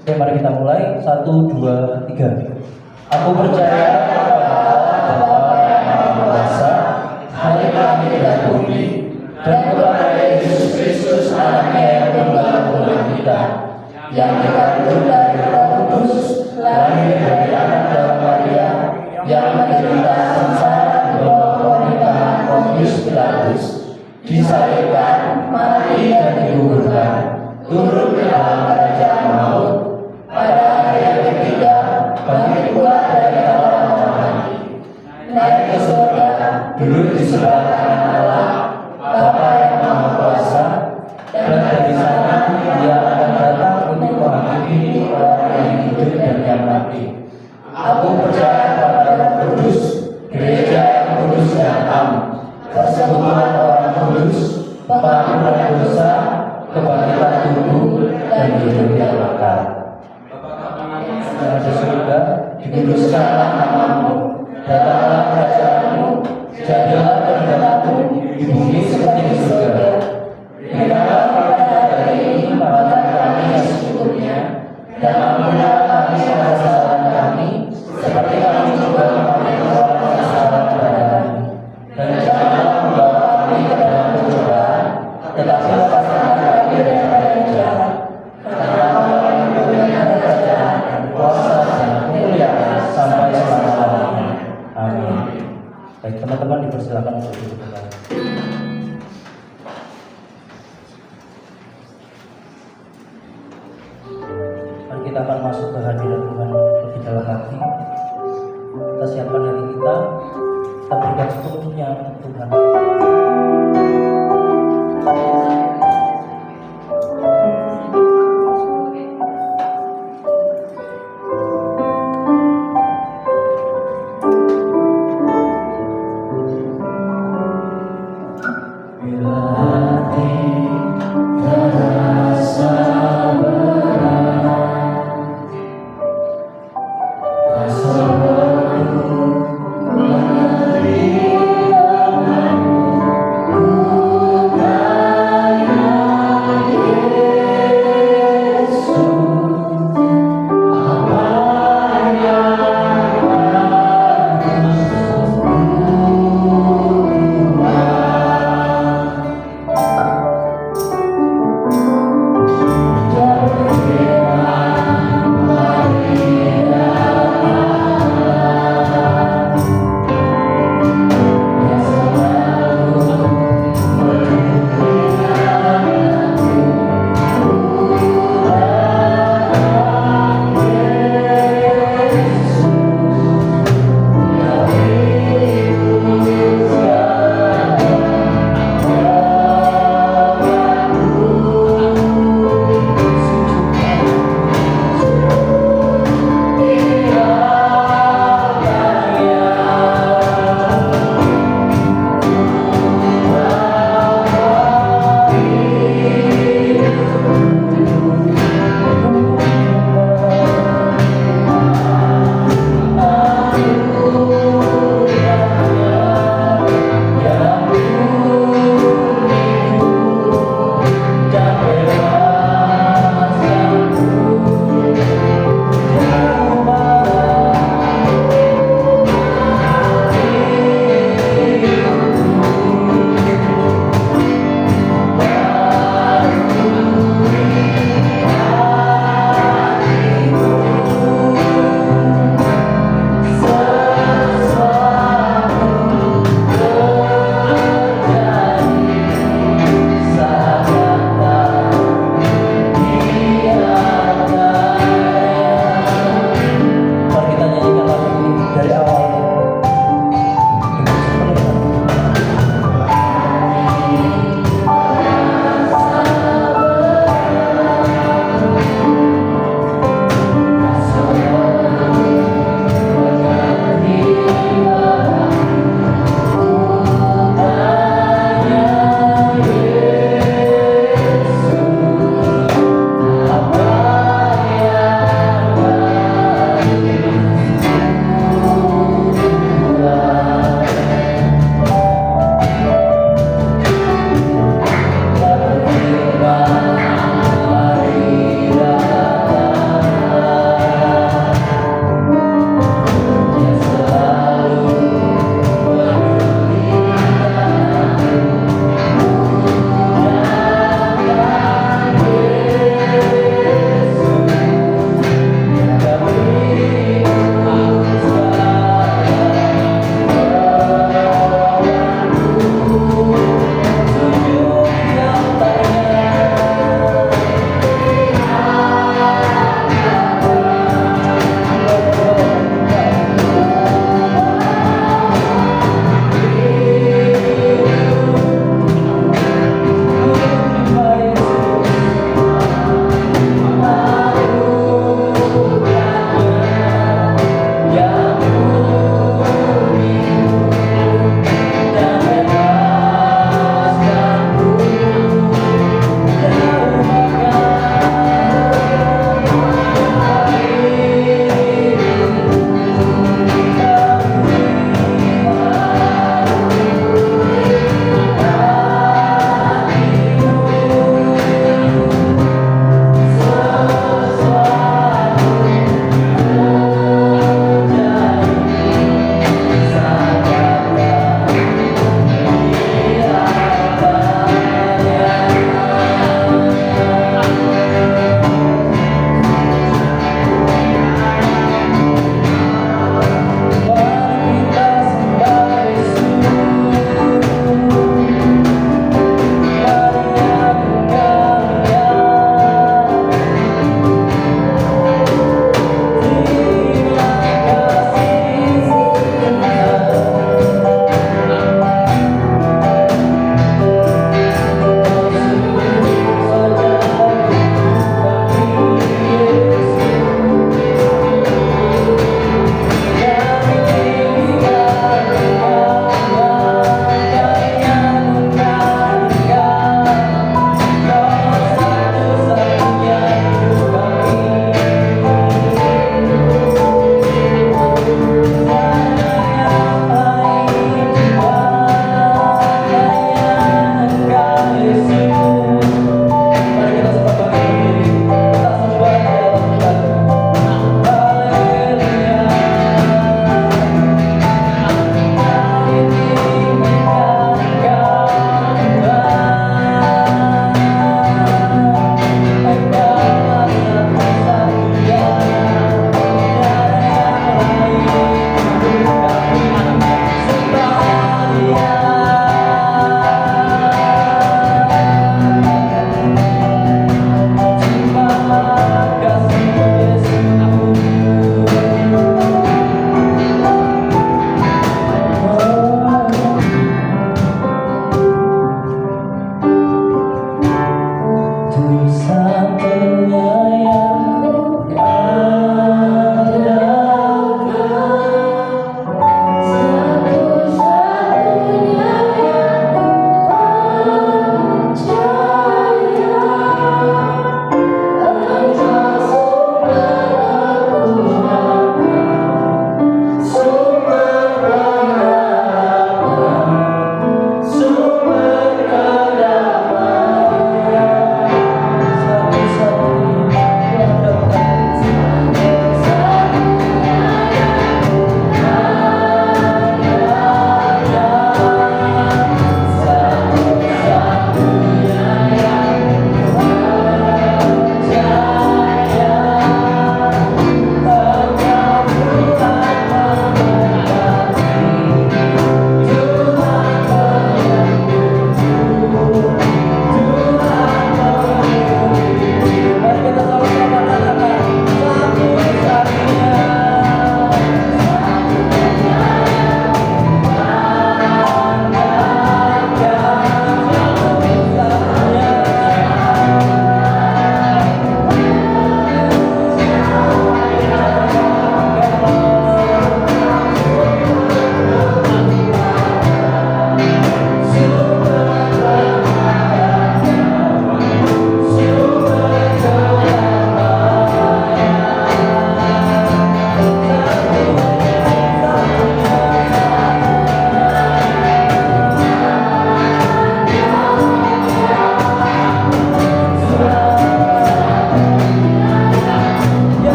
Oke, mari kita mulai. 1, 2, 3. Aku percaya kepada Allah Bapa yang Maha Kuasa, Hari kami dan bumi, dan kepada Yesus Kristus anaknya yang tunggal Tuhan kita, yang dikandung dari Roh Kudus, lahir dari anak dan Maria, yang menderita sengsara di bawah pemerintahan Pontius Pilatus, disalibkan, mati dan dikuburkan, turun ke dalam kerajaan maut, pada hari yang ketiga bangkit pula dari orang-orang mati, naik ke surga, duduk di sebelah kanan Allah Bapa yang Maha Kuasa, dan dari sana Dia akan datang untuk menghakimi orang yang hidup dan yang mati. Aku percaya kepada Roh Kudus, gereja yang kudus dan am, persekutuan orang kudus, pengampunan dosa, kebangkitan tubuh, dan hidup yang kekal. Yang di surga, dikuduskanlah namamu, datanglah kerajaanmu, jadilah kehendakmu di bumi seperti di surga. Berikanlah kepada hari ini makan kami yang secukupnya, dan ampunilah kami kesalahan kami, seperti kami juga mengampuni orang yang bersalah kepada kami. Dan janganlah membawa kami ke dalam pencobaan, tetapi lepaskanlah kami daripada yang jahat. Karena Engkau yang punya kerajaan, kuasa dan kemuliaan sampai selama-lamanya. Amin. Baik, teman-teman dipersilakan untuk duduk kembali. Mari kita akan masuk ke hadirat Tuhan lebih dalam hati. Kita siapkan hati kita berikan sepenuhnya untuk Tuhan.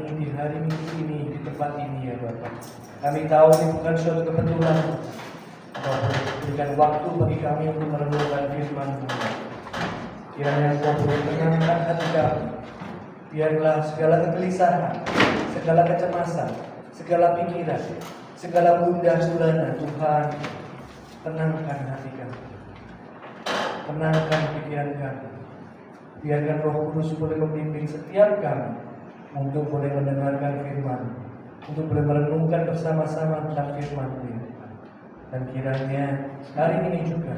kami di hari Minggu ini di tempat ini ya Bapak. Kami tahu ini bukan suatu kebetulan. Bapak berikan waktu bagi kami untuk merenungkan firman-Mu. Kiranya Engkau boleh tenangkan hati kami. Biarlah segala kegelisahan, segala kecemasan, segala pikiran, segala gundah gulana Tuhan, tenangkan hati kami. Tenangkan pikiran kami. Biarkan Roh Kudus boleh membimbing setiap kami untuk boleh mendengarkan firman, untuk boleh merenungkan bersama-sama tentang firman-Mu. Dan kiranya hari ini juga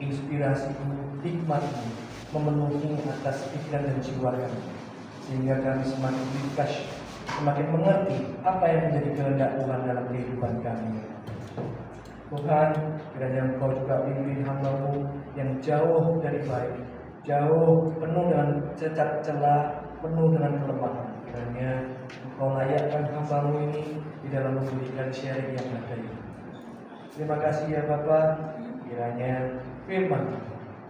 inspirasi-Mu, hikmat-Mu memenuhi atas pikiran dan jiwa kami, sehingga kami semakin dikas, semakin mengerti apa yang menjadi kehendak Tuhan dalam kehidupan kami. Tuhan, kiranya Engkau juga pimpin hamba-Mu yang jauh dari baik, jauh penuh dengan cacat celah, penuh dengan kelemahan. Kiranya Engkau layakkan hamba-Mu ini di dalam memberikan sharing yang ada ini. Terima kasih ya Bapak, kiranya firman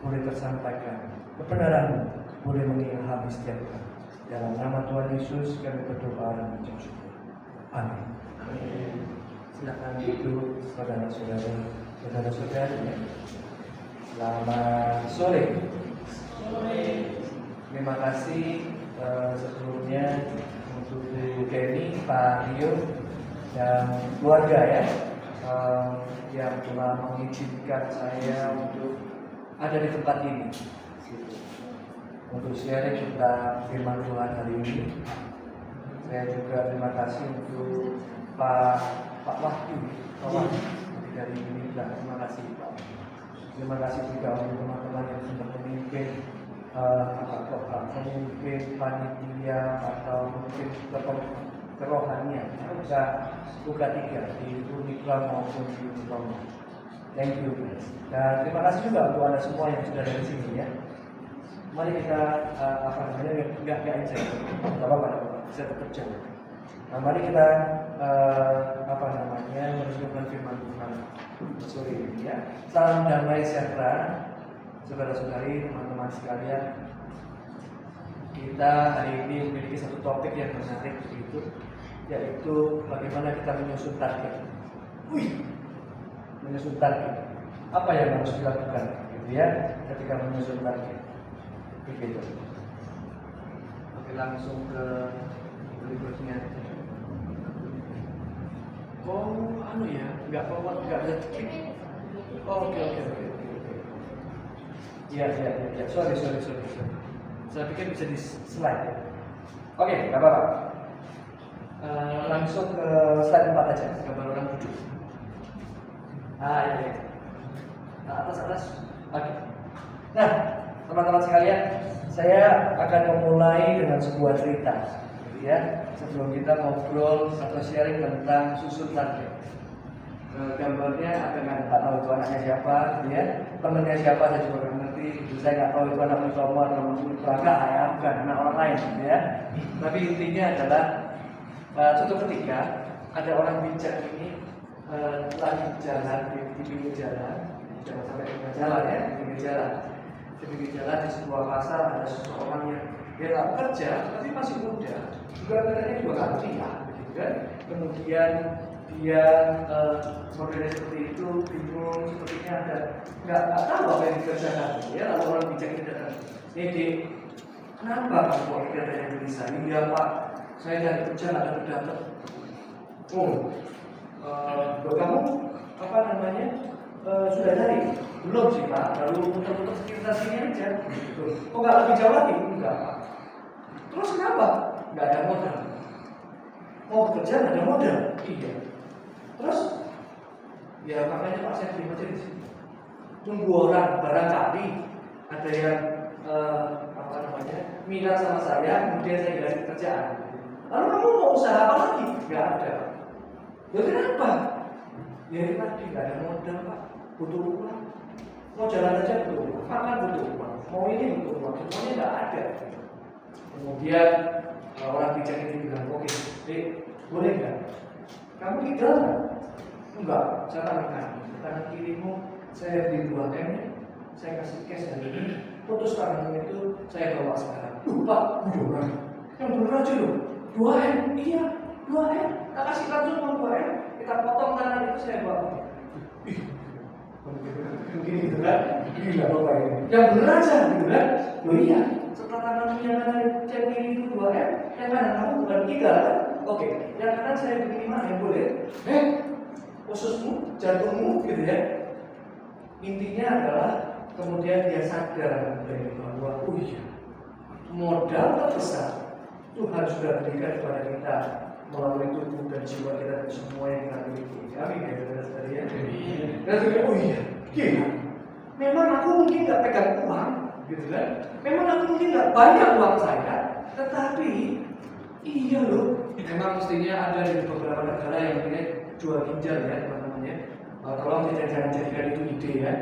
boleh tersampaikan, kebenaran boleh mengilhami setiap kami. Dalam nama Tuhan Yesus kami berdoa dan mengucap syukur. Amin. Silakan duduk saudara-saudari. Selamat sore. Terima kasih sebelumnya untuk Bu Kenny, Pak Rio, dan keluarga ya yang telah mengizinkan saya untuk ada di tempat ini untuk sharing tentang firman Tuhan hari ini. Saya juga terima kasih untuk Pak Wahyu dari Unida. Terima kasih Pak. Terima kasih juga untuk teman-teman yang sudah memimpin memimpin panitia atau mungkin kerohanian buka tiga di Uniklam maupun di Uniklam. Thank you. Dan terima kasih juga untuk Anda semua yang sudah dari sini ya. Mari kita nggak aja, nggak apa-apa, bisa tetap jalan. Nah, mari kita merenungkan firman Tuhan sore ini ya. Salam damai sejahtera, saudara-saudari, teman-teman sekalian. Kita hari ini memiliki satu topik yang menarik begitu, yaitu bagaimana kita menyusun target. Menyusun target. Apa yang harus dilakukan, gitu ya, ketika menyusun target. Begitu. Oke, langsung ke berikutnya. Oh, nggak ada klik. Oke. Iya. Sorry. Saya pikir bisa di slide ya. Oke, nggak apa-apa. Langsung ke slide 4 aja, gambar orang duduk. Iya. Atas. Oke. Nah, teman-teman sekalian, saya akan memulai dengan sebuah cerita, gitu ya. Sebelum kita ngobrol atau sharing tentang susun target. Gambarnya nggak tahu itu anaknya siapa, gitu ya. Temennya siapa saya juga nggak ngerti. Saya nggak tahu itu anak Mustafa atau Mustafa, bukan anak orang lain, gitu ya. Tapi intinya adalah suatu ketika ada orang bijak ini lagi jalan di pinggir jalan, jangan sampai pinggir jalan ya, pinggir jalan. Di pinggir jalan di sebuah pasar ada seseorang yang dia tak kerja tapi masih muda, juga katanya juga nggak tua, gitu kan. Kemudian dia modelnya seperti itu, bingung, sepertinya ada nggak tahu apa yang dikerjakan. Ya, lalu orang bijak ini datang, Dek, kenapa kamu kok katanya tulisan? Iya Pak, saya dari kerja nggak dapat. Kamu sudah cari? Belum sih Pak, lalu muter-muter sekitar sini aja. Kok nggak lebih jauh lagi? Enggak Pak. Terus kenapa? Nggak ada modal. Mau bekerja nggak ada modal? Iya. Terus? Ya makanya Pak saya terima aja di sini. Tunggu orang, barangkali ada yang minat sama saya, kemudian saya dikasih kerjaan. Lalu kamu mau usaha apa lagi? Nggak ada. Ya kenapa? Ya tadi nggak ada modal Pak, butuh uang. Mau jalan aja butuh uang, makan butuh uang, mau ini butuh uang, semuanya nggak ada. Kemudian orang bijak ini bilang, oke, boleh nggak? Kamu tinggal nggak? Enggak, saya tangan kirimu saya beli buah M, saya kasih cash hari ini, putus tangan itu saya bawa sekarang. Pak, yang bener aja loh. 2M, iya 2M. Kita kasih langsung uang 2M, kita potong tangan itu saya bawa. Ih, begini gitu kan? Gila bapak ini. Yang bener aja gitu kan? Oh iya, setelah tangan yang kanan saya begini itu 2M, yang kanan kamu bukan 3 kan? Oke, yang kanan saya begini 5 boleh? Ususmu, jantungmu gitu ya. Intinya adalah kemudian dia sadar bahwa oh iya, modal terbesar Tuhan sudah berikan kepada kita melalui tubuh dan jiwa kita dan semua yang kita miliki. Amin ya saudara-saudara ya. Dan juga oh iya, gila. Memang aku mungkin nggak pegang uang, gitu kan? Memang aku mungkin nggak banyak uang saya, tetapi iya loh. Memang mestinya ada di beberapa negara yang punya jual ginjal ya teman-teman ya. Tolong jangan jadikan itu ide ya.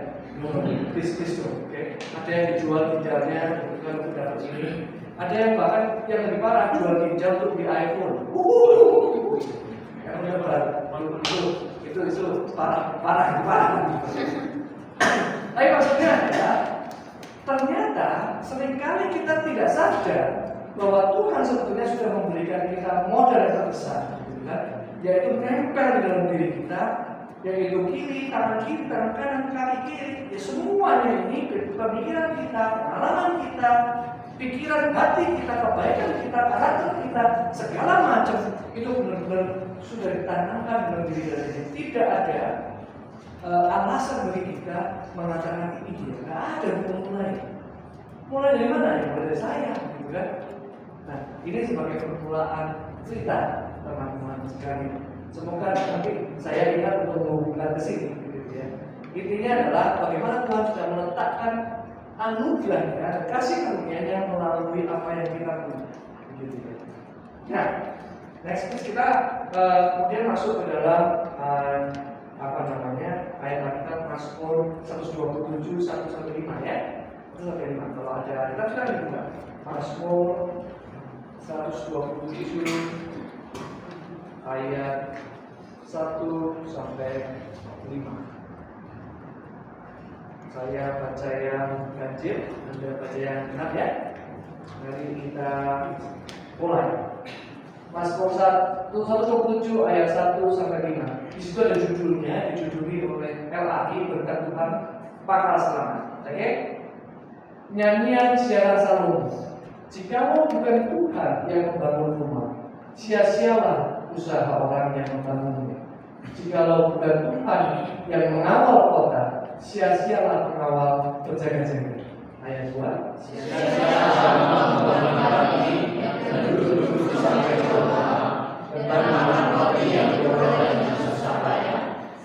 Please dong, oke? Ada yang dijual ginjalnya, kebetulan untuk dapat ini. Ada yang bahkan yang lebih parah jual ginjal untuk di iPhone. Yang udah berat, itu parah. Tapi maksudnya adalah ternyata seringkali kita tidak sadar bahwa Tuhan sebetulnya sudah memberikan kita modal yang terbesar, gitu kan? Yaitu nempel di dalam diri kita, yaitu tangan kiri, tangan kanan, kaki kiri, ya semuanya ini pemikiran kita, pengalaman kita, pikiran hati kita, kebaikan kita, karakter kita, segala macam itu benar-benar sudah ditanamkan dalam diri kita. Tidak ada alasan bagi kita mengatakan ini dia, nggak ada mulai dari mana ya? Mulai dari saya, gitu kan? Nah, ini sebagai permulaan cerita teman-teman sekalian. Semoga nanti saya ingat untuk menghubungkan ke sini, gitu ya. Intinya adalah bagaimana Tuhan sudah meletakkan anugerahnya dan kasih karunia-Nya melalui apa yang kita punya, gitu ya. Nah, next kita kemudian masuk ke dalam ayat Alkitab Mazmur 127 115 ya. 115. Kalau ada kita sudah dibuka. Mazmur 127 ayat 1 sampai 5. Saya baca yang ganjil, Anda baca yang genap ya. Mari kita mulai. Mazmur 127 ayat 1 sampai 5. Di situ ada judulnya, dijuduli oleh LAI berkat Tuhan Pakal Selamat. Oke? Nyanyian Ziarah Salomo. Jikalau bukan Tuhan yang membangun rumah, sia-sialah usaha orang yang membangunnya. Jikalau bukan Tuhan yang mengawal kota, sia-sialah pengawal berjaga-jaga. Ayat 2. Sia-sialah pagi yang duduk sampai kota, tentang makan roti yang berada di susah payah,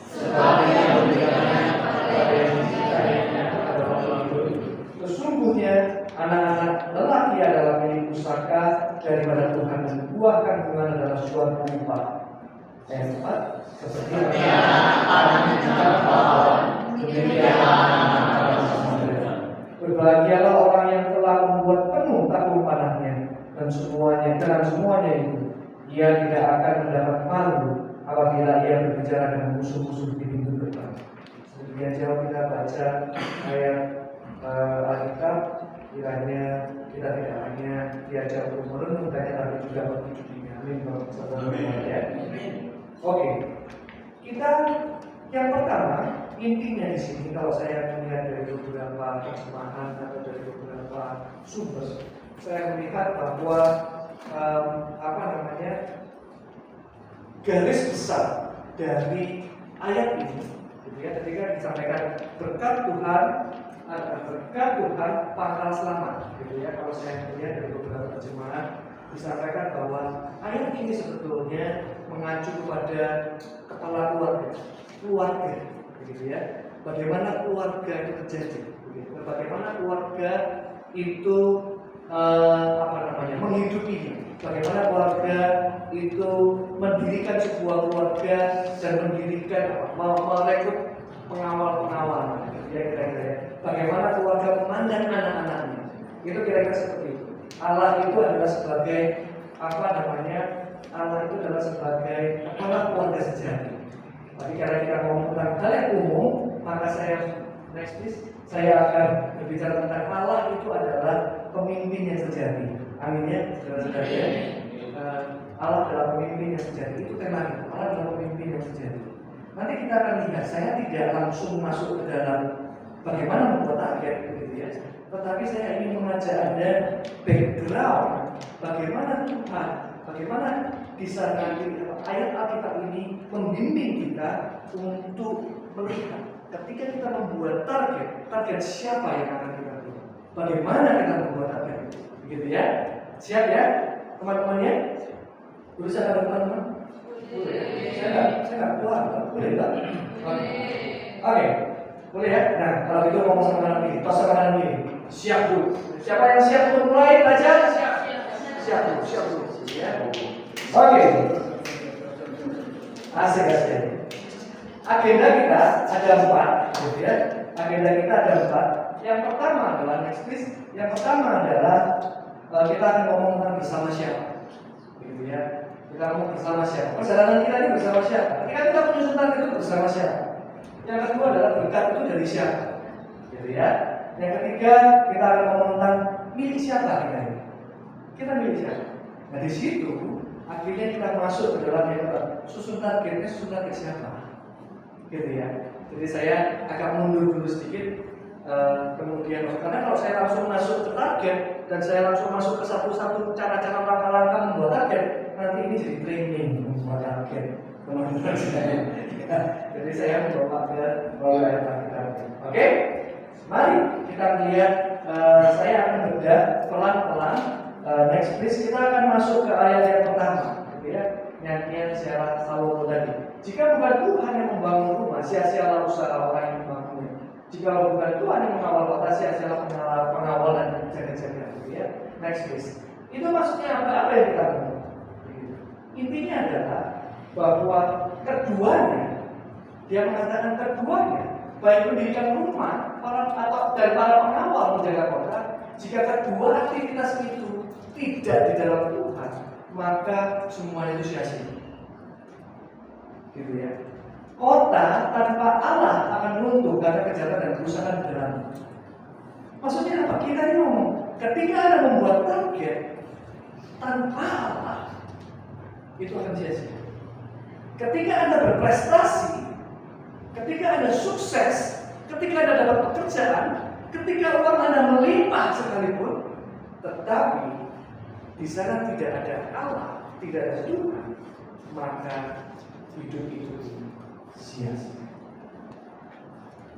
sebab yang memberikannya pada yang mencintainya pada waktu hidup. Sesungguhnya anak-anak lelaki adalah milik pusaka daripada Tuhan, dan buah kandungan adalah suatu upah. Ayat 4. Seperti anak menjaga pohon, demikian anak samudera. Berbahagialah orang yang telah membuat penuh tabung panahnya, dan semuanya itu ia tidak akan mendapat malu apabila ia berbicara dengan musuh-musuh di pintu gerbang. Kemudian jauh kita baca ayat Alkitab, kiranya kita tidak hanya diajar untuk merenungkannya, tapi juga menghidupinya. Amin. Oke, kita yang pertama intinya di sini kalau saya melihat dari beberapa terjemahan atau dari beberapa sumber, saya melihat bahwa garis besar dari ayat ini, gitu ya, ketika disampaikan berkat Tuhan Pakal Selamat, gitu ya. Kalau saya melihat dari beberapa terjemahan disampaikan bahwa ayat ini sebetulnya mengacu kepada kepala keluarga, gitu ya. Bagaimana keluarga itu terjadi, gitu. Bagaimana keluarga itu menghidupinya. Bagaimana keluarga itu mendirikan sebuah keluarga dan mendirikan merekrut pengawal-pengawal, ya kira-kira. Bagaimana keluarga memandang anak-anaknya, itu kira-kira seperti itu. Allah itu adalah sebagai Allah itu adalah sebagai kepala keluarga sejati. Tapi karena kita ngomong tentang hal yang umum, maka saya akan berbicara tentang Allah itu adalah pemimpin yang sejati. Amin ya, saudara-saudara. Allah dalam pemimpin yang sejati. Itu temanya, Allah dalam pemimpin yang sejati. Nanti kita akan lihat, saya tidak langsung masuk ke dalam bagaimana membuat target, gitu ya. Tetapi saya ingin mengajak Anda background bagaimana Tuhan, bagaimana kisah nanti ayat Alkitab ini membimbing kita untuk melihat ketika kita membuat target siapa yang akan kita buat, bagaimana kita membuat target, begitu ya? Siap ya, teman-temannya? Berusaha ada teman-teman? Boleh. Saya nggak keluar, boleh nggak? Oke, boleh ya. Nah, kalau gitu ngomong sama kanan kiri, tos sama kanan kiri. Siap dulu. Siapa yang siap untuk mulai belajar? Siap dulu. Ya. Oke. Asik. Agenda kita ada 4, gitu ya. Agenda kita ada 4. Yang pertama adalah next please. Yang pertama adalah kita akan ngomong tentang bersama siapa, gitu ya. Kita ngomong bersama siapa. Perjalanan kita ini bersama siapa. Ketika kita menyusun target itu bersama siapa. Yang kedua adalah berkat itu dari siapa, gitu ya. Yang ketiga kita akan ngomong tentang milik siapa kita ini. Kita milik siapa. Nah di situ akhirnya kita masuk ke dalam yang susun targetnya, susun target siapa, gitu ya. Jadi saya agak mundur dulu sedikit. Kemudian karena kalau saya langsung masuk ke target dan saya langsung masuk ke satu-satu cara-cara langkah-langkah membuat target, nanti ini jadi training membuat target teman-teman saya. Jadi saya mencoba ke ayat Alkitab. Oke, mari kita lihat. Saya akan bedah pelan-pelan. Next please, kita akan masuk ke ayat yang pertama, gitu ya. Nyanyian Syarah Salomo tadi. Jika bukan Tuhan yang membangun rumah, sia-sialah usaha orang yang membangunnya. Jika bukan Tuhan yang mengawal kota, sia-sialah pengawal dan jaga-jaga, gitu ya. Next please. Itu maksudnya apa yang kita ngomong? Intinya adalah bahwa keduanya, dia mengatakan keduanya, baik mendirikan rumah dan para pengawal menjaga kota. Jika kedua aktivitas itu tidak di dalam Tuhan, maka semuanya itu sia-sia, gitu ya. Kota tanpa Allah akan runtuh karena kejahatan dan kerusakan di dalamnya. Maksudnya apa? Kita ini ngomong, ketika Anda membuat target tanpa Allah, itu akan sia-sia. Ketika Anda berprestasi, ketika Anda sukses, ketika Anda dapat pekerjaan, ketika uang Anda melimpah sekalipun, tetapi di sana tidak ada Allah, tidak ada Tuhan, maka hidup itu sia-sia.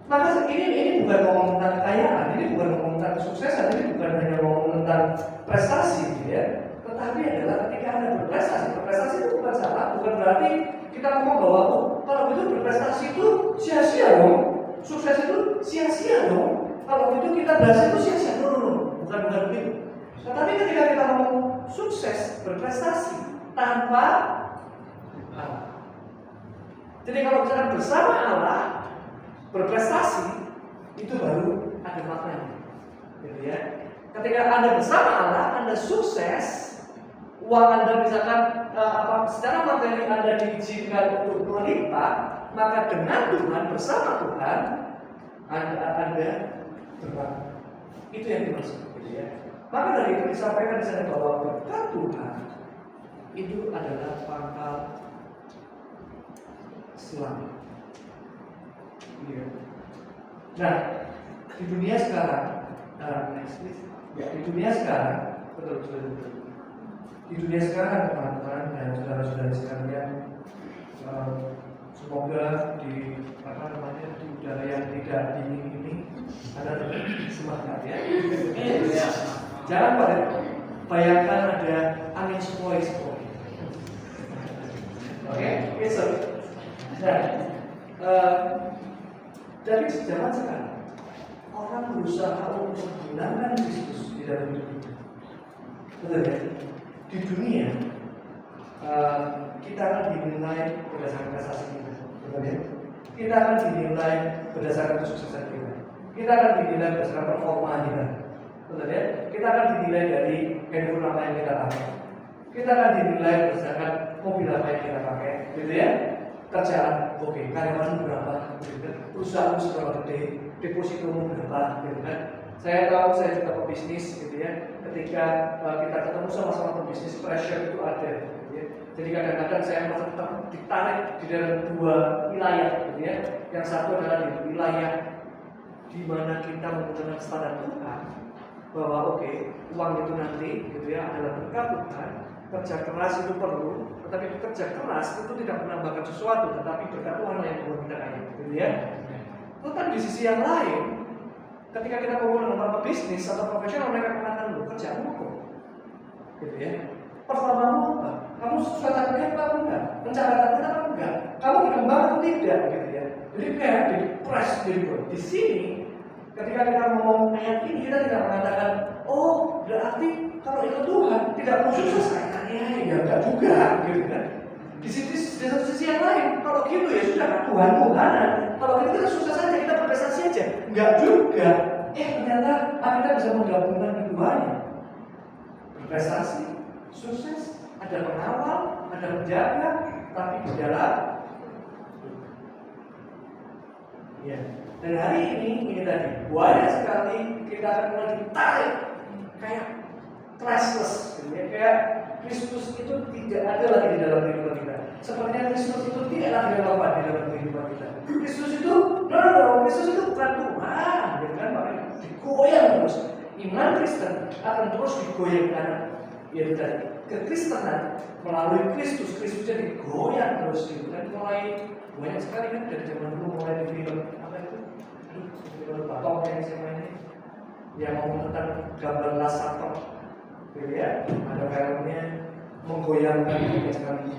Maka ini bukan ngomong tentang kekayaan, ini bukan ngomong tentang kesuksesan, ini bukan hanya ngomong tentang prestasi, gitu ya. Tetapi adalah ketika Anda berprestasi itu bukan salah, bukan berarti kita ngomong bahwa kalau begitu berprestasi itu sia-sia dong, sukses itu sia-sia dong, kalau begitu kita berhasil itu sia-sia, bukan begitu. Tetapi ketika kita ngomong sukses, berprestasi tanpa Allah. Jadi kalau misalkan bersama Allah berprestasi, itu baru ada maknanya, gitu ya. Ketika Anda bersama Allah, Anda sukses, uang Anda misalkan secara materi Anda diizinkan untuk melimpah, maka dengan Tuhan, bersama Tuhan, Anda berbangga. Itu yang dimaksud, gitu ya. Maka dari itu disampaikan di sana bahwa berkat Tuhan itu adalah pangkal selamat. Ya. Nah, di dunia sekarang, di dunia sekarang, betul. Di dunia sekarang, teman-teman dan saudara-saudara sekalian, semoga di udara yang tidak dingin ini ada semangat ya. Jangan bayangkan ada angin sepoi-sepoi. Oke, besok. Nah, dari zaman sekarang orang berusaha untuk menghilangkan Kristus di dalam hidup kita. Betul ya? Di dunia kita akan dinilai berdasarkan prestasi kita. Betul ya? Kita akan dinilai berdasarkan kesuksesan kita. Kita akan dinilai berdasarkan performa kita. Betul ya? Kita akan dinilai dari handphone apa yang kita pakai. Kita akan dinilai berdasarkan mobil apa yang kita pakai. Gitu ya? Kerjaan, oke, karyawan berapa, gitu kan? Perusahaan seberapa gede, depositomu berapa, gitu kan? Saya tahu, saya juga pebisnis gitu ya. Ketika kita ketemu sama-sama pebisnis, pressure itu ada. Gitu ya. Jadi kadang-kadang saya merasa ditarik di dalam dua wilayah gitu ya. Yang satu adalah di wilayah di mana kita menggunakan standar Tuhan, bahwa oke, uang itu nanti gitu ya adalah berkat Tuhan. Kerja keras itu perlu, tetapi kerja keras itu tidak menambahkan sesuatu, tetapi berkat Tuhan yang membuat kita kaya, gitu ya. Tetapi di sisi yang lain, ketika kita ngomong dengan para bisnis atau profesional, mereka mengatakan lo kerjamu kok, gitu ya. Performamu apa? Kamu suka target apa enggak? Mencatatkan apa enggak? Kamu berkembang atau tidak, gitu ya. Jadi kayak di press di sini. Ketika kita ngomong ayat ini, kita tidak mengatakan, oh berarti kalau ikut Tuhan tidak mau sukses kayaknya ya enggak juga, gitu kan? Di satu sisi yang lain, kalau gitu ya sudah Tuhan Tuhanan. Kalau kita sukses saja, kita berprestasi aja, enggak juga. Ternyata kita bisa menggabungkan keduanya. Berprestasi, sukses, ada pengawal, ada penjaga, tapi di dalam. Ya. Dan hari ini tadi banyak sekali kita akan mulai ditarik kayak priceless, gitu ya. Kayak Kristus itu tidak ada lagi di dalam kehidupan kita. Sepertinya Kristus itu tidak lagi relevan di dalam kehidupan kita. Kristus itu, Kristus itu bukan Tuhan, gitu kan? Makanya digoyang terus. Iman Kristen akan terus digoyangkan, yaitu tadi kekristenan melalui Kristus jadi digoyang terus, gitu kan? Mulai banyak sekali kan dari zaman dulu, mulai di film apa itu? Film Batok yang saya main ini, yang ngomong tentang gambar lasator, gitu ya. Ada filmnya menggoyangkan banyak sekali.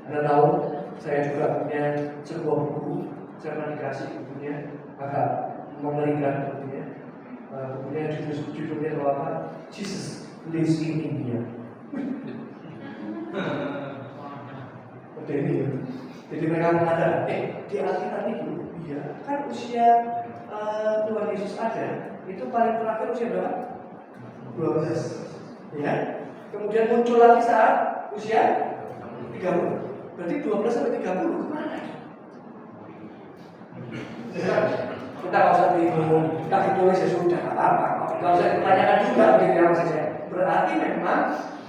Anda tahu, saya juga punya sebuah buku, saya pernah dikasih bukunya agak mengerikan, gitu ya. Bukunya judulnya apa? Jesus Lives in India. Ini ya. Jadi mereka mengatakan, di Alkitab itu, iya, kan usia Tuhan Yesus ada, itu paling terakhir usia berapa? 12. Ya. Kemudian muncul lagi saat usia 30. Berarti 12 sampai 30 kemana? Kita nggak usah bingung, kita ditulis ya sudah, apa-apa. Nggak usah ditanyakan juga begitu ya maksud saya. Berarti memang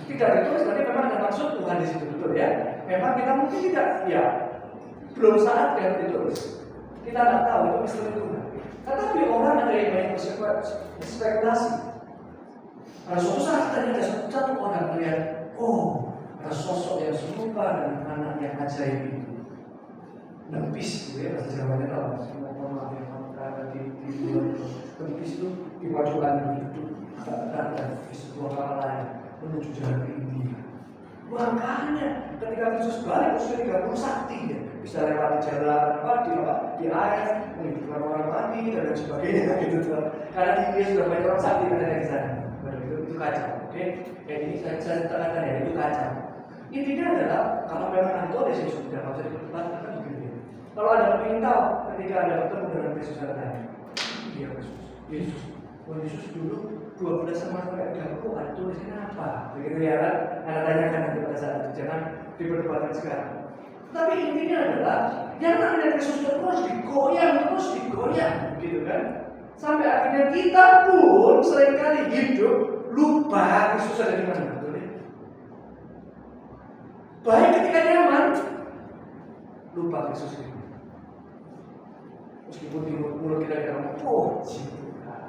tidak ditulis, berarti memang ada maksud Tuhan di situ, betul ya. Memang kita mungkin tidak, ya belum saatnya ditulis. Kita nggak tahu itu misteri Tuhan. Tetapi orang ada yang banyak berspekulasi. Kalau suatu saat tadi ada satu orang melihat, ada sosok yang serupa dengan anak yang ajaib itu. Nempis gitu ya, bahasa Jawanya tahu. Semua maaf yang karena di luar nempis itu dipajukan duduk dan di sebuah kapal lain menuju jalan ke India. Makanya ketika Yesus balik usia 30 sakti ya, bisa lewat di jalan di air, menghidupkan orang mati dan lain sebagainya gitu. Karena di India sudah banyak orang sakti katanya di sana. Itu kacau, oke? Ini saya katakan ya, itu kacau. Intinya adalah kalau memang ada yang sudah nggak usah diperdebatkan kan begitu. Kalau Anda ingin tahu ketika Anda bertemu dengan Yesus tanya, iya Yesus dulu 12 sama 30 ada tulisnya apa? Begitu ya kan? Anda tanyakan nanti pada saat itu, jangan diperdebatkan sekarang. Tapi intinya adalah yang namanya Yesus terus digoyang, gitu kan? Sampai akhirnya kita pun seringkali hidup lupa Yesus ada di mana, betul ya? Baik ketika nyaman, lupa Yesus itu. Meskipun di mulut kita ngomong, puji Tuhan.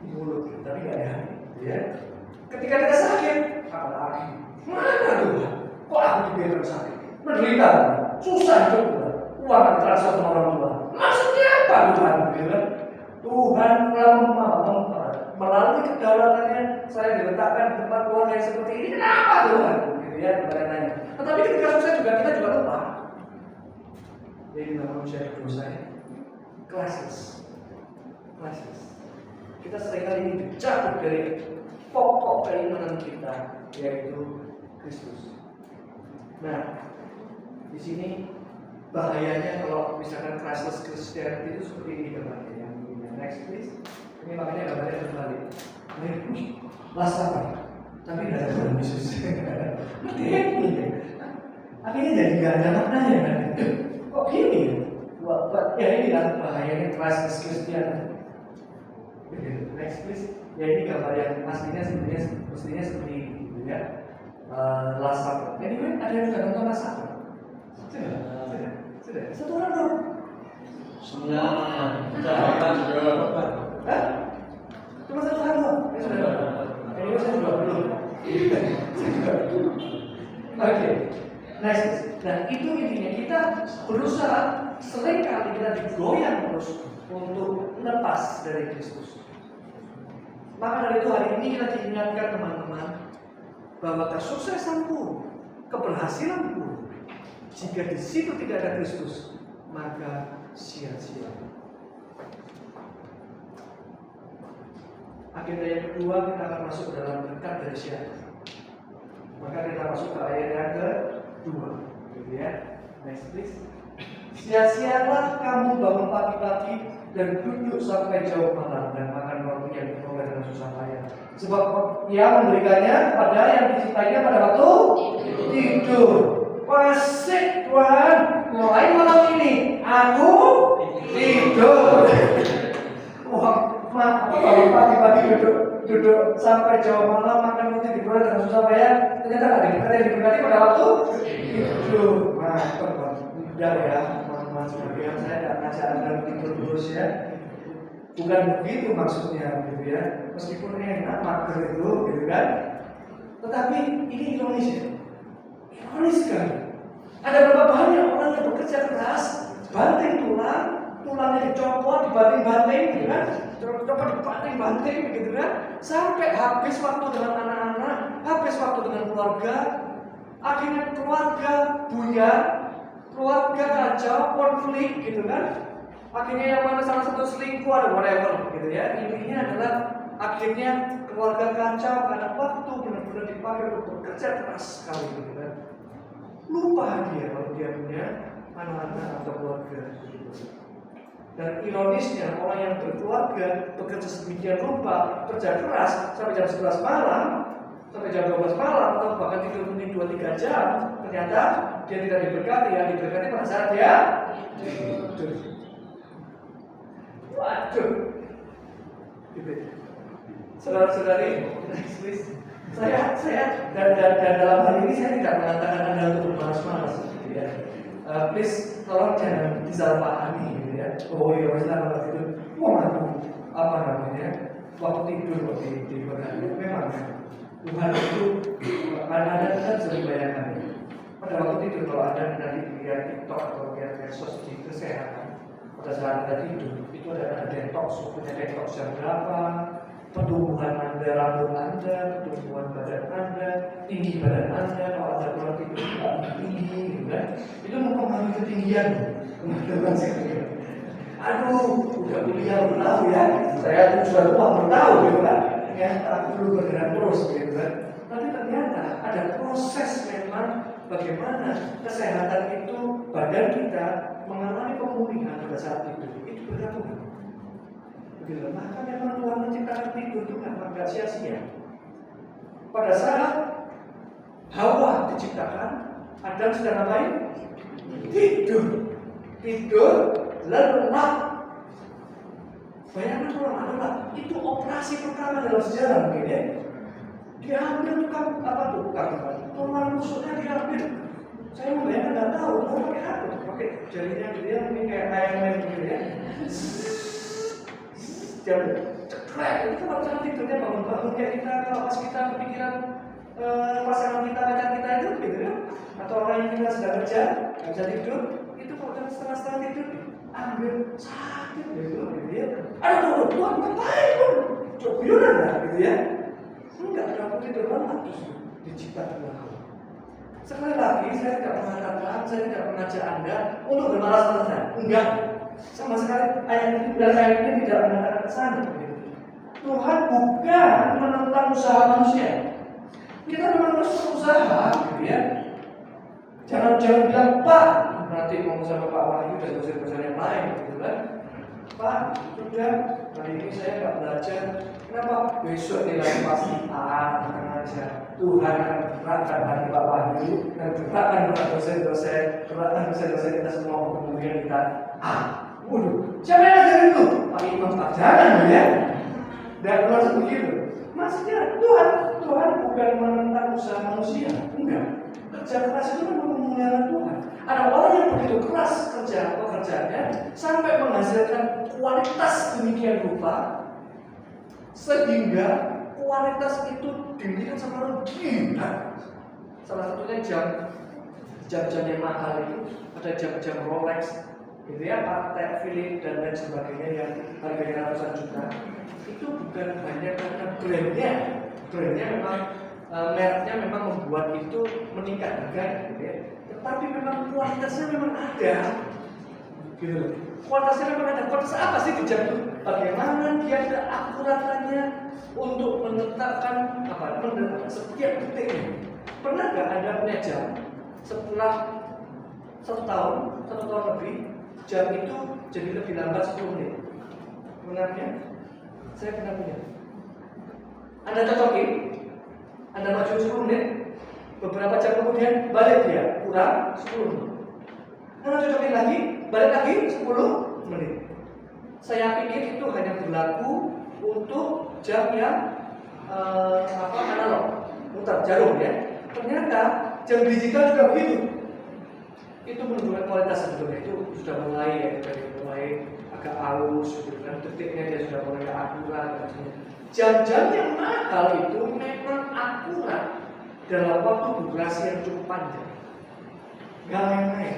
Di mulut kita, tapi nggak ada hati, ya. Ketika kita sakit, apalagi? Mana Tuhan? Kok aku dibiarkan sakit? Menderita, susah hidup, uang transfer sama orang tua. Maksudnya apa Tuhan? Tuhan melalui kedaulatannya saya diletakkan di tempat Tuhan yang seperti ini. Kenapa Tuhan? Gitu ya, pertanyaannya. Tetapi ketika sukses juga kita juga lupa. Jadi manusia berdosa ya, classless. Kita seringkali dicabut dari pokok keimanan kita, yaitu Kristus. Nah, di sini bahayanya kalau misalkan classless Christianity itu seperti ini gambarnya. Yang next please. Ini makanya gambarnya terbalik. Ini last apa? Tapi tidak ada Tuhan Yesus. Ini akhirnya jadi nggak ada maknanya kan? Kok gini? Ya ini lah bahayanya classless Christianity. Next please. Ya ini gambar yang aslinya mestinya seperti ini, gitu ya. Last Supper. Anyway, ada yang sudah nonton Last Supper? Sudah. Satu orang dong. Semua. Hah? Cuma satu orang dong. Ya sudah. Anyway, saya juga belum. Oke. Next. Nah itu intinya kita berusaha seringkali kita digoyang terus untuk lepas dari Kristus. Maka dari itu hari ini kita diingatkan teman-teman bahwa kesuksesanku, keberhasilanku, jika di situ tidak ada Kristus, maka sia-sia. Agenda yang kedua kita akan masuk dalam dekat dari siapa. Maka kita masuk ke ayat yang kedua, gitu ya. Next please. Sia-sialah kamu bangun pagi-pagi dan duduk sampai jauh malam dan makan roti yang diperoleh dengan susah payah. Sebab Ia memberikannya pada yang dicintainya pada waktu tidur. Asik Tuhan, mulai malam ini aku tidur. Wah, bangun pagi-pagi duduk sampai jauh malam makan roti diperoleh dengan susah payah. Ternyata ada yang diberkati pada waktu tidur. Mantap Bang. Udah ya, teman-teman sekalian, saya tidak ngajak Anda tidur terus ya. Bukan begitu maksudnya, gitu ya. Meskipun enak mager itu, gitu kan. Tetapi ini ironis ya. Ironis sekali. Ada berapa banyak orang yang bekerja keras, banting tulang, tulangnya dicopot, dibanting-banting, gitu kan. Coba dibanting-banting, gitu kan. Sampai habis waktu dengan anak-anak, habis waktu dengan keluarga. Akhirnya keluarga buyar, keluarga kacau, konflik, gitu kan. Akhirnya yang mana salah satu selingkuh atau whatever, gitu ya. Intinya adalah akhirnya keluarga kacau karena waktu benar-benar dipakai untuk bekerja keras sekali, gitu kan. Lupa dia kalau dia punya anak-anak atau keluarga. Dan ironisnya orang yang berkeluarga bekerja sedemikian rupa, kerja keras sampai jam 11 malam, sampai jam 12 malam atau bahkan tidur mungkin 2-3 jam, ternyata dia tidak diberkati. Yang diberkati pada saat dia tidur. Waduh. Gitu. Saudara-saudari, next please. Saya dan dalam hal ini saya tidak mengatakan Anda untuk bermalas-malas, gitu ya. Please tolong jangan disalahpahami, gitu ya. Oh iya, masalah waktu itu, apa namanya? Waktu tidur di bagian memang Tuhan itu Anda kan sering bayangkan. Pada waktu tidur kalau Anda nanti lihat TikTok atau lihat medsos di kesehatan, pada saat Anda tidur itu ada detox, punya detox jam berapa? Pertumbuhan Anda, rambut Anda, pertumbuhan badan Anda, tinggi badan Anda, kalau Anda kurang tidur tinggi, gitu kan? Itu mempengaruhi ketinggian teman-teman sekalian. Aduh, udah kuliah belum tahu ya. Saya tuh sudah tua belum tahu, gitu kan? Ya, aku dulu bergerak terus, gitu kan? Tapi ternyata ada proses memang bagaimana kesehatan itu badan kita mengalami pemulihan pada saat itu bergabung. Begitu. Maka memang Tuhan menciptakan tidur itu nggak sia-sia. Pada saat Hawa diciptakan, Adam sedang ngapain? Tidur, lelah. Bayangkan orang adalah itu operasi pertama dalam sejarah mungkin ya. Diambil tulang rusuknya diambil. Saya membayangkan nggak tahu, mau pakai apa? Pakai jarinya dia mungkin kayak Iron gitu ya. Jam cekrek itu kalau misalnya tidurnya bangun-bangun kayak kita kalau pas kita kepikiran pasangan kita, pacar kita itu gitu ya, atau orang yang kita sedang kerja nggak bisa tidur, itu kalau setengah-setengah tidur ambil sakit gitu ya. Aduh, Tuhan ngapain pun coba yuran lah gitu ya. Enggak, aku tidur lama terus diciptakan Tuhan. Sekali lagi saya tidak mengatakan, saya tidak mengajak Anda untuk bermalas-malasan. Enggak. Sama sekali ayat ini dan ayat ini tidak mengatakan ke sana. Tuhan bukan menentang usaha manusia. Kita memang harus berusaha, gitu ya. Jangan bilang Pak, nanti mau sama Pak Wahyu dan dosen-dosen yang lain, gitu kan? Pak, sudah hari ini saya nggak belajar. Kenapa? Besok nilai pasti A, tenang aja. Tuhan akan gerakkan hati Pak Wahyu dan gerakkan dosen-dosen kita semua untuk kemudian kita A. Waduh, siapa yang ngajarin itu? Pak Imam, Pak, jangan ya. Dan langsung begitu. Maksudnya Tuhan bukan menentang usaha manusia, enggak. Kerja keras itu memang memuliakan Tuhan. Ada orang yang begitu keras kerja pekerjaannya sampai menghasilkan kualitas demikian rupa sehingga kualitas itu dilihat sama orang gila. Salah satunya jam-jam yang mahal itu, ada jam-jam Rolex, gitu ya, Patek Philippe dan lain sebagainya yang harganya ratusan juta. Itu bukan hanya karena brandnya memang mereknya memang membuat itu meningkat harga, gitu ya. Tetapi memang kualitasnya memang ada, gitu loh. Kualitasnya memang ada. Kualitas apa sih di jam itu? Bagaimana dia ada akuratannya untuk menetapkan setiap detiknya. Pernah nggak Anda punya jam setelah satu tahun lebih jam itu jadi lebih lambat 10 menit? Benarnya? Saya pernah punya. Anda cocokin, Anda maju 10 menit, beberapa jam kemudian balik dia kurang 10 menit. Anda cocokin lagi, balik lagi 10 menit. Saya pikir itu hanya berlaku untuk jam yang analog, muter jarum ya. Ternyata jam digital juga begitu. Itu menunjukkan kualitas sebetulnya, itu sudah mulai ya, dari mulai agak halus, gitu kan, detiknya dia sudah mulai akurat. Jam-jam yang mahal itu memang akurat dalam waktu durasi yang cukup panjang, nggak main-main.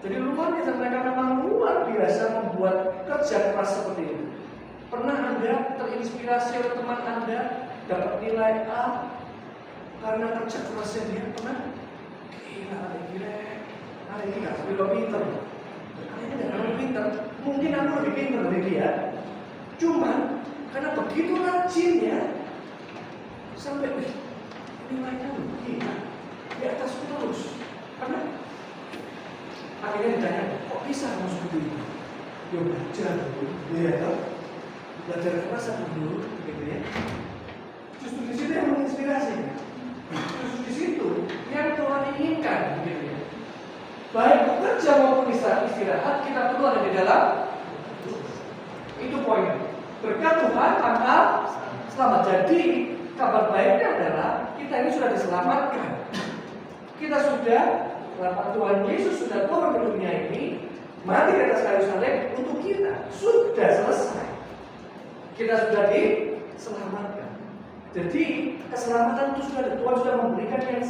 Jadi luar biasa, mereka memang luar biasa membuat kerja keras seperti ini. Pernah Anda terinspirasi oleh teman Anda dapat nilai A karena kerja kerasnya dia? Pernah? Gila, hari ini nggak sampai pinter. Hari ini nggak sampai pinter. Mungkin aku lebih pinter dari dia. Cuman karena begitu rajinnya sampai nilainya gila di atas terus. Karena akhirnya ditanya, kok bisa kamu seperti ini? Dia belajar dulu, belajar keras dulu, gitu ya. Justru di situ yang menginspirasi. Justru di situ yang Tuhan inginkan, gitu ya. Baik bekerja maupun istirahat, kita perlu ada di dalam. Itu poinnya. Berkat Tuhan maka selamat. Jadi kabar baiknya adalah kita ini sudah diselamatkan. Kita sudah, Tuhan Yesus sudah turun ke dunia ini, mati di atas kayu salib untuk kita. Sudah selesai. Kita sudah diselamatkan. Jadi keselamatan itu sudah ada. Tuhan sudah memberikan yang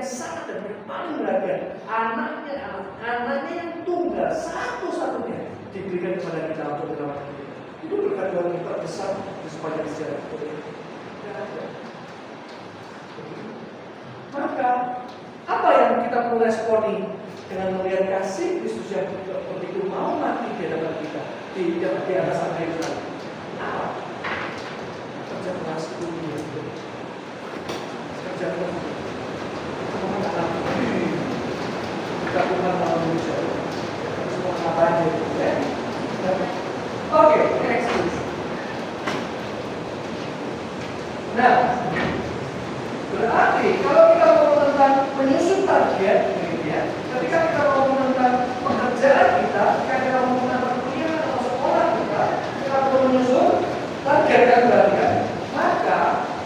sangat dan yang paling berharga. Anaknya yang tunggal satu-satunya diberikan kepada kita untuk menyelamatkan kita. Itu berkat Tuhan yang terbesar di sepanjang sejarah. Maka apa yang kita perlu responi dengan melihat kasih Kristus yang begitu mau mati di hadapan kita di atas kayu salib? Apa? Kerja keras dunia, kerja keras. Kita Tuhan malam Indonesia, semua apa aja, ya? Oke, next please. Nah, berarti kalau kita ngomong tentang menyusun target, ya, ketika kita ngomong tentang pekerjaan kita, ketika kita ngomong tentang perkuliahan atau sekolah kita perlu menyusun target kan berarti kan? Maka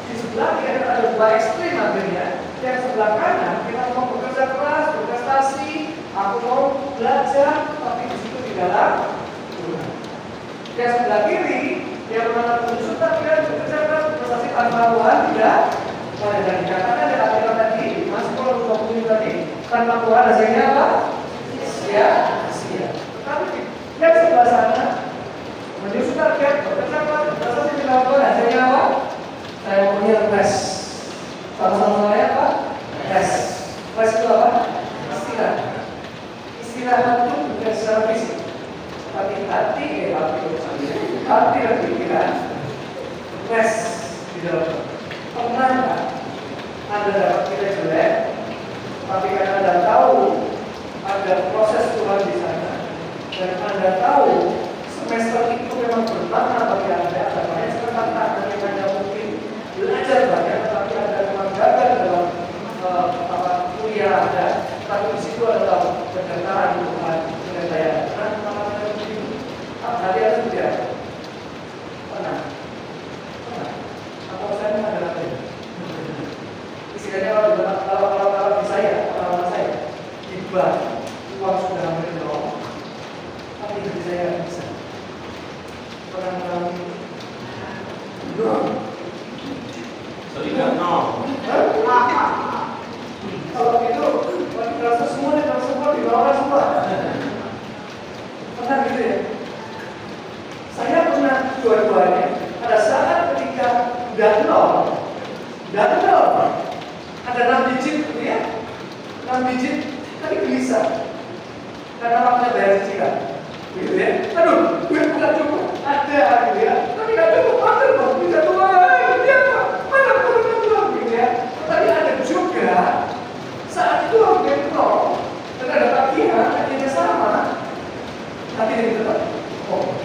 di sebelah kiri ada dua ekstrim akhirnya. Yang sebelah kanan kita mau bekerja keras, berprestasi, aku mau belajar, tapi di situ di dalam Tuhan. Yang sebelah kiri yang mana menyusun target, bekerja keras, berprestasi tanpa Tuhan tidak. Dan dikatakan dalam ayat tadi, masih kalau 20 tadi, tanpa Tuhan hasilnya apa? Sia-sia. Tapi yang sebelah sana menyusun target, bekerja keras, berprestasi tanpa Tuhan hasilnya apa? Saya punya rest. Sama-sama saya apa? Rest. Rest itu apa? Istirahat. Istirahat itu bukan secara fisik, tapi hati dan pikiran rest di dalam. Pernah Anda dapat kita jelek, tapi karena Anda tahu ada proses Tuhan di sana. Kalau gitu, bagi rasa semua dan semua di bawah semua. Pernah gitu ya? Saya pernah dua-duanya. Ada saat ketika dan nol, ada 6 digit gitu ya, 6 digit, tapi gelisah. Karena waktunya bayar cicilan, gitu ya. Aduh, gue bukan cukup, ada gitu ya. Tapi nggak cukup, mana dong? Bisa tuang, dia apa? Mana perlu tuang, gitu ya. Tapi ada juga saat itu harga nol, dan ada tagihan, akhirnya sama. Nanti dia tetap, oh,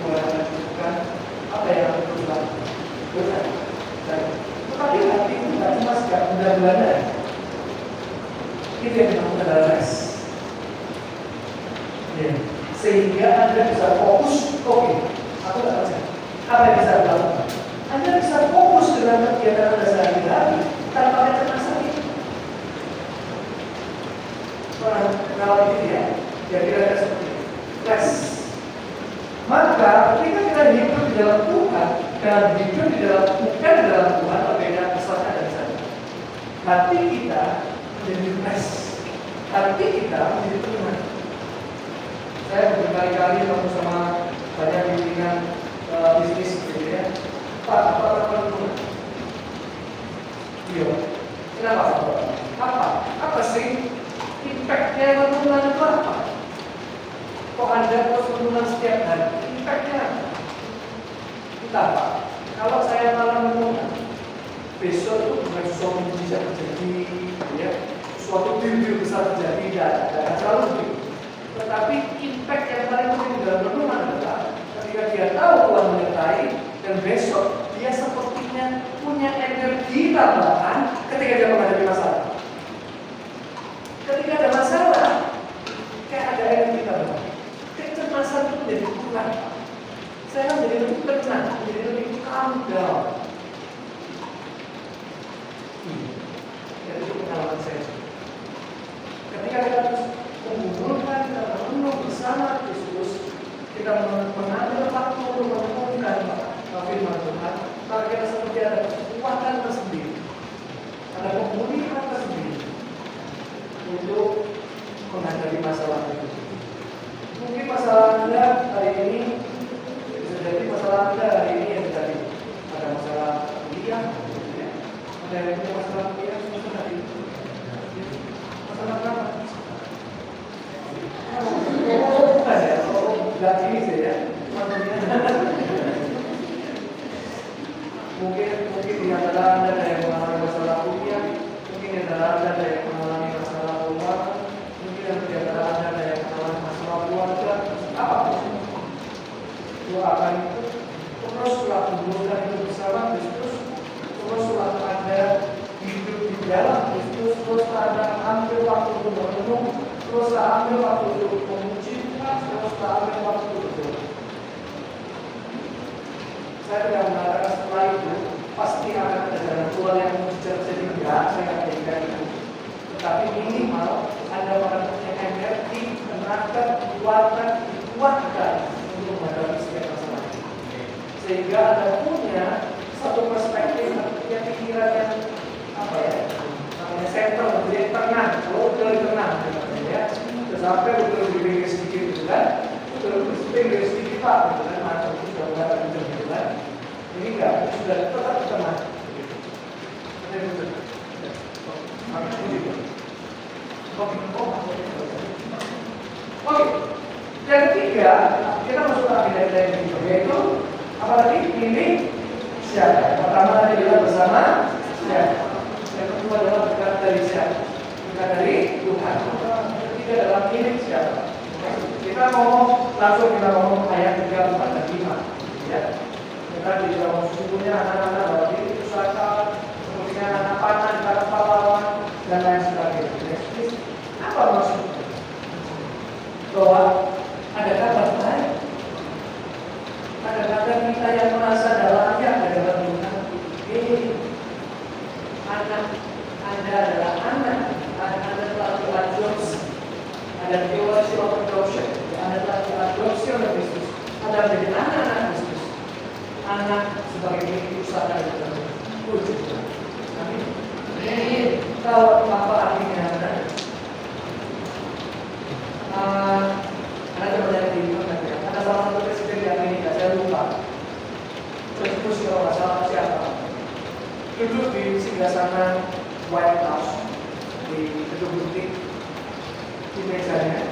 bukan apa yang aku lakukan, bukan. Tetapi hati itu nggak cuma sekedar bulan-bulanan. Itu yang dilakukan adalah rest. Ya. Sehingga Anda bisa fokus, oke, aku nggak kerja. Apa yang bisa dilakukan? Anda bisa fokus dengan kegiatan Anda sehari-hari tanpa ada kecemasan itu. Kalau gitu ya, kira-kira seperti itu. Rest. Maka ketika kita hidup di dalam Tuhan dan hidup di dalam bukan di dalam Tuhan, berbeda pesannya dari sana. Hati kita menjadi rest. Hati kita menjadi tenang. Saya berkali-kali ketemu sama banyak pimpinan bisnis gitu ya. Pak, apa tenang? Iya. Kenapa? Apa sih impact-nya tenang itu apa? Kok Anda terus menurun setiap hari? Impact-nya apa? Entah Pak, kalau saya malah menurun, besok itu bukan sesuatu yang bisa terjadi, ya, suatu deal besar terjadi, dan selalu begitu. Tetapi impact yang paling penting dalam renungan adalah ketika dia tahu Tuhan menyertai, dan besok dia sepertinya punya energi tambahan ketika dia menghadapi masalah. Ketika ada masalah, kayak ada energi tambahan. Kecemasan itu menjadi kurang. Saya menjadi lebih tenang, menjadi lebih calm down. Itu pengalaman saya. Ketika kita terus mengumpulkan, kita merenung bersama Kristus, kita mengambil waktu untuk merenungkan firman Tuhan, maka kita seperti ada kekuatan tersendiri, ada pemulihan tersendiri untuk menghadapi masalah itu. Mungkin masalah Anda hari ini bisa jadi masalah Anda hari ini yang tadi ada masalah kuliah, ya. Ada yang punya masalah kuliah semester hari ini. Masalah apa? Bukan ya, nggak ini sih ya. Mungkin di antara Anda ada yang mengalami masalah kuliah, mungkin di antara Anda ada yang mengalami masalah keuangan, mungkin di antara Anda ada yang mengalami masalah keluarga, apapun. Doakan itu, teruslah hubungkan hidup bersama Kristus, teruslah Anda hidup di dalam Kristus, teruslah Anda ambil waktu untuk merenung, teruslah ambil waktu untuk memuji Tuhan, teruslah ambil waktu untuk berdoa. Saya tidak mengatakan setelah itu pasti akan ada jalan keluar yang jadi enggak, saya katakan itu. Tetapi minimal Anda akan punya energi, tenaga, kekuatan, dikuatkan untuk menghadapi setiap masalah. Sehingga Anda punya satu perspektif, punya pikiran yang apa ya? Namanya center, jadi tenang, kalau betul tenang, ya. Sampai betul dipikir sedikit gitu kan? Betul dipikir sedikit Pak, gitu kan? Macam itu sudah mulai muncul gitu kan? Ini enggak, sudah tetap tenang. Oke, yang ketiga kita masuk ke agenda yang ketiga, yaitu apa tadi? Ini siapa? Pertama tadi kita bersama siapa? Yang kedua adalah berkat dari siapa? Berkat dari Tuhan. Yang ketiga adalah milik siapa? Kita ngomong langsung ayat 3, 4, dan 5. Ya. Kita di dalam sesungguhnya anak-anak bahwa diri usaha sepertinya anak panah di dalam pahlawan dan lain sebagainya. Apa maksudnya? Bahwa ada kabar baik, ada kabar kita yang merasa dalamnya adalah Tuhan. Anak Anda adalah anak, Anda telah diadopsi. Ada teologi of adoption, Anda telah diadopsi oleh Kristus. Anda menjadi anak-anak Kristus. anak sebagai milik usaha dari Tuhan. Puji Tuhan. Amin. Ini tahu apa artinya anak? Anda coba lihat di mana ya? Ada salah satu presiden di Amerika, saya lupa. Terus kalau nggak salah siapa? Duduk di sebelah sana White House di gedung putih, di mejanya,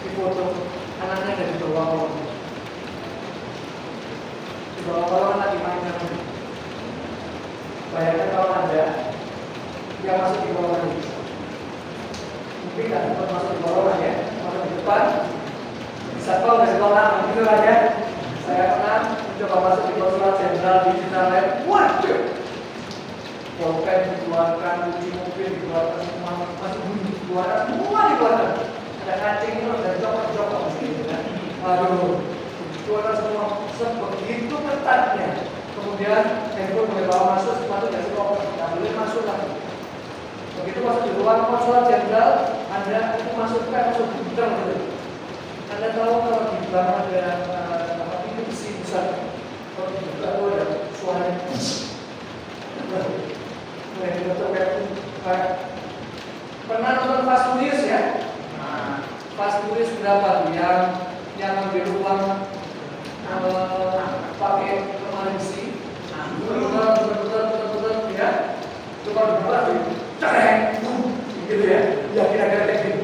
di foto anaknya dari bawah kolong. Di bawah kolong lagi main sama. Bayangkan kalau ada yang masuk di bawah ini. Mungkin nggak sempat masuk di bawah ya, masuk di depan. Bisa kok dari bawah gitu aja. Saya pernah mencoba masuk di konsulat jenderal di Jerusalem. Waduh, pulpen dikeluarkan, kunci mobil dikeluarkan, semua masuk bunyi dikeluarkan, semua dikeluarkan. Ada kancing itu, ada jokok-jokok gitu kan. Waduh, dikeluarkan semua sebegitu ketatnya. Kemudian handphone boleh bawa masuk, sepatu dari koper, tidak boleh masuk lagi. Begitu masuk di ruang konsulat jenderal, Anda itu masuk gudang gitu. Anda tahu kalau di belakang ada pintu besi besar, kalau di belakang itu ada suara. Pernah nonton Fast Furious ya? Fast Furious berapa tuh yang ambil uang pakai lemari besi? Betul ya? Coba berbuat tuh, cereng, gitu ya? Ya kira-kira kayak gitu.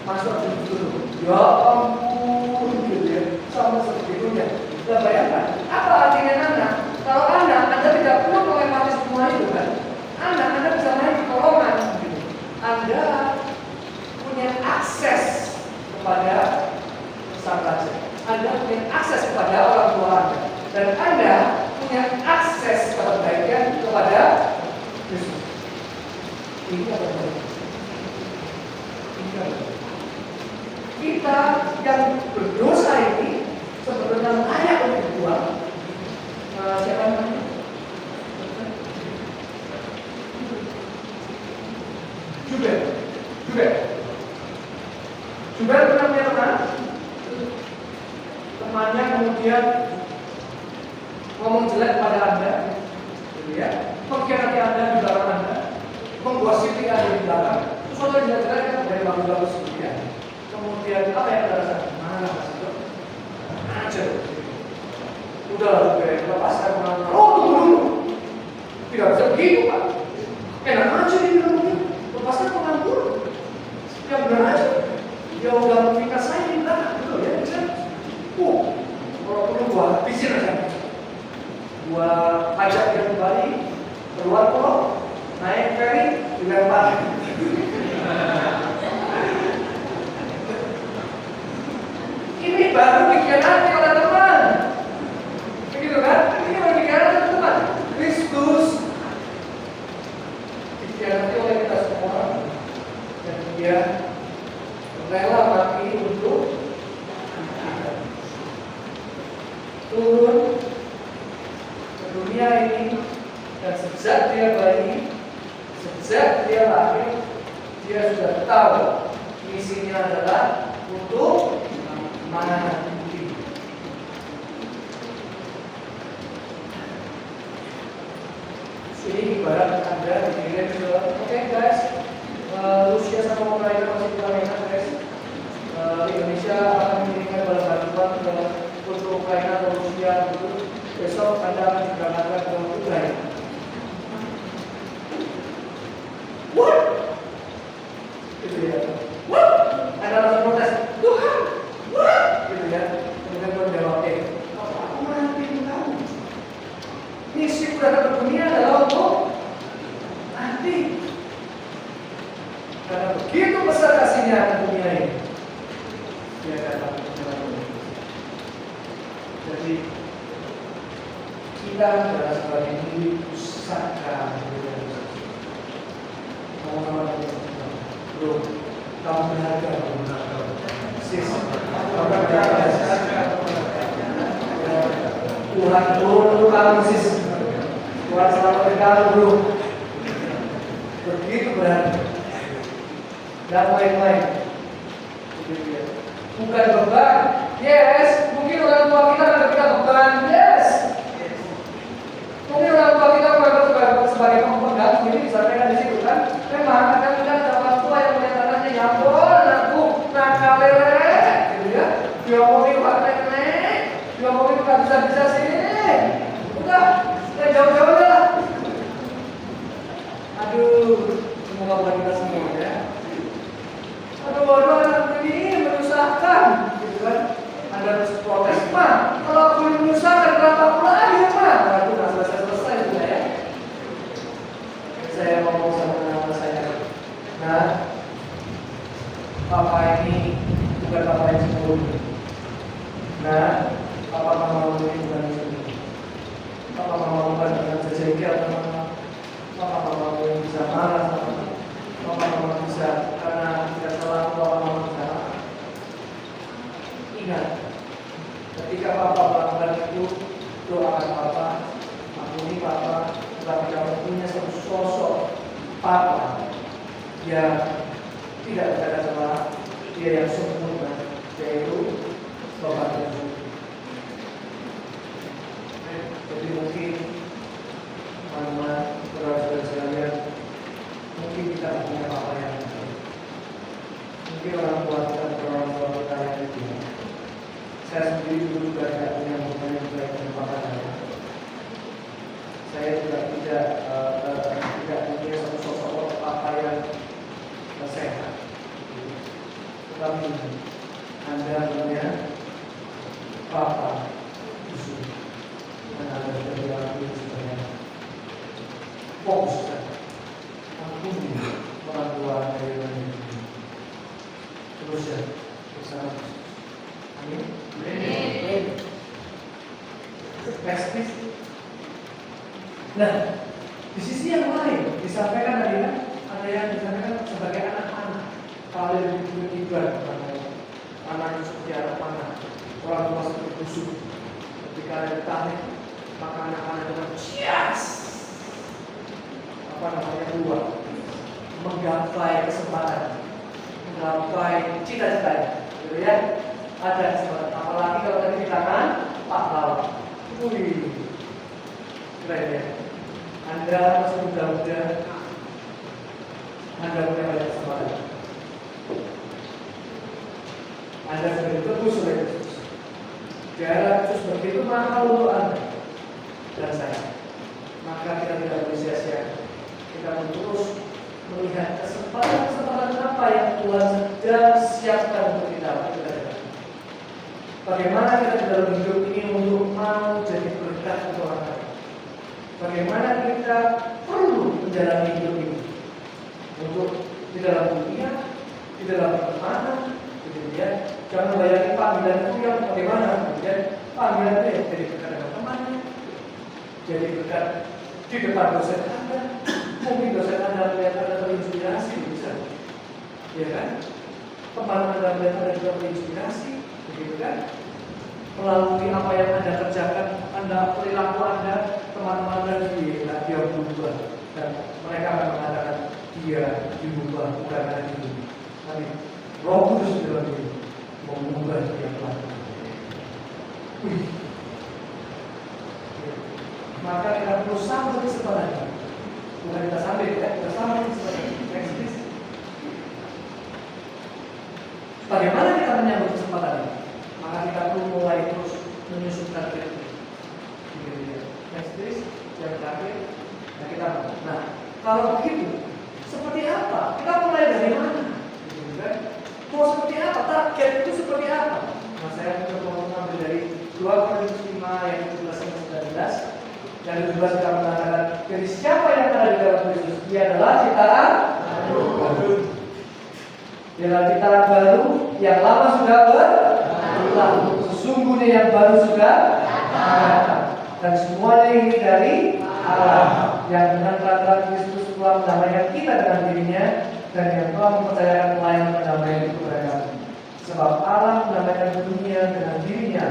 Masuk dulu, ya ampun, gitu ya? Sama sebegitunya. Sudah bayangkan, apa artinya anak? Kalau Anda tidak perlu melewati semua itu kan? Anda bisa main di kolongan. Gitu. Anda punya akses kepada sang raja. Anda punya akses kepada orang tua Anda. Dan Anda punya akses kebahagiaan kepada Yesus. Ini apa? Kita yang berdosa ini sebenarnya layak untuk dibuang. Siapa namanya? Jubair pernah punya teman. Temannya kemudian ngomong jelek pada Anda, gitu ya, mengkhianati Anda di belakang Anda, menggosipi Anda di belakang. Terus Anda jelek-jelek kan dari bagus-bagus gitu ya. Kemudian apa yang Anda rasakan? Mana itu? Ajar. Udah lepaskan kemana? Oh tunggu. Tidak bisa begitu Pak. Enak aja dia bilang begitu. Lepaskan kemana dulu. Yang benar aja. Dia udah memfitnah saya di belakang, betul ya? Kalau perlu gua habisin aja. Gua ajak dia kembali keluar pulau, naik ferry, dilempar. Ini baru dikhianati oleh teman. Begitu kan? Ini baru dikhianati oleh teman. Kristus dikhianati oleh kita semua. Dan dia rela mati untuk kita. Turun ke dunia ini, dan sejak dia bayi, sejak dia lahir, dia sudah tahu misinya adalah untuk mati. Ini ibarat Anda dikirim ke, oke guys, Rusia sama Ukraina masih kurang enak guys. Indonesia akan mengirimkan bantuan untuk Ukraina atau Rusia gitu. Besok Anda akan diberangkatkan ke Ukraina. What? Gitu ya. What? Anda langsung protes, Tuhan, what? Gitu ya. Kemudian Tuhan jawab, aku mati kamu. Misi datang ke dunia adalah untuk mati. Karena begitu besar kasihnya ke dunia ini, dia datang ke dunia. Jadi kita adalah sebagai milik pusaka. Ngomong-ngomong, bro, kamu berharga, sis, kamu berharga. Tuhan dulu kamu sis, Tuhan selamatkan kamu bro. Begitu berharga. Dan lain-lain. Bukan beban. Yes, mungkin orang tua kita ada kita beban. bisa sini. Udah, jauh-jauh lah. Aduh, semoga buat kita semua ya. Aduh, anak ini menyusahkan, gitu kan? Anda harus protes, Ma. Kalau aku menyusahkan, kenapa aku lahir, Ma? Nah, itu nggak selesai sudah ya. Saya ngomong sama anak saya, nah, Papa ini bukan Papa yang sempurna. Nah, Papa mau ini bukan yang sempurna. Papa mau bukan dengan sejengkel sama Papa mau yang bisa marah sama Papa mau bisa karena tidak salah Papa mau bisa. Ingat, ketika Papa melakukan itu, doakan Papa, ampuni Papa, tetapi kamu punya satu sosok Papa yang tidak berkata salah, dia yang sempurna, yaitu Bapak yang sempurna. Jadi mungkin Mama, saudara-saudara sekalian, mungkin kita punya Papa yang baik. Mungkin orang tua kita, orang tua kita yang baik. Saya sendiri dulu juga tidak punya hubungan yang baik dengan Papa saya. Saya juga tidak punya satu sosok Papa yang sehat. Tetapi Anda punya Papa Yesus, dan Anda sudah dilatih supaya fokuskan, ampuni orang tua Anda yang ini. Terus ya, bersama. Amin. Amin. Next. Nah, di sisi yang lain disampaikan tadi kan, ada yang disampaikan sebagai anak-anak. Kalau yang dibuat anak itu seperti anak panah, orang tua seperti busuk. Ketika ada ditarik, maka anak-anak itu cias, keluar, menggapai kesempatan, menggapai cita-cita, gitu ya. Ada kesempatan, apalagi kalau tadi di tangan Pak Lawan. Wih, keren ya. Anda masih muda-muda, Anda punya banyak kesempatan. Anda sudah ditebus oleh Kristus. Darah Kristus begitu mahal untuk Anda dan saya. Maka kita tidak boleh sia-sia. Kita terus melihat kesempatan-kesempatan apa yang Tuhan sedang siapkan untuk kita. Bagaimana kita dalam hidup ini untuk mau jadi berkat untuk orang lain. Bagaimana kita perlu menjalani hidup ini untuk di dalam dunia, di dalam pertemanan, gitu ya. Jangan bayangin panggilan itu yang bagaimana, kemudian panggilan itu ya jadi berkat dengan temannya, jadi berkat di depan dosen Anda. Mungkin dosen Anda melihat Anda terinspirasi, bisa, ya kan? Teman Anda melihat Anda juga terinspirasi, begitu kan? Melalui apa yang Anda kerjakan, Anda perilaku Anda, teman-teman Anda dia berubah, dan mereka akan mengatakan dia diubah bukan karena itu, tapi Roh Kudus di dalam diri mengubah dia pelan. Maka kita perlu sambut kesempatan. Bukan kita sambil ya, kita sambut kesempatan. Bagaimana kita menyambut kesempatan ini? Maka kita perlu mulai terus menyusunkan diri. Next please, yang terakhir. Nah, kalau begitu, seperti apa? Kita mulai dari mana? Mau seperti apa? Target itu seperti apa? Nah, saya mencoba mengambil dari 2 Korintus 5 ayat 17 sampai 19. Yang 17 kita mengatakan, jadi siapa yang ada di dalam Kristus? Dia adalah ciptaan baru. Dia adalah ciptaan baru, yang lama sudah berlalu. Sesungguhnya yang baru sudah datang. Dan semuanya ini dari Allah, yang dengan peraturan Kristus telah mendamaikan kita dengan dirinya, dan yang telah mempercayakan pelayanan mendamaikan itu kepada kami. Sebab Allah mendamaikan dunia dengan dirinya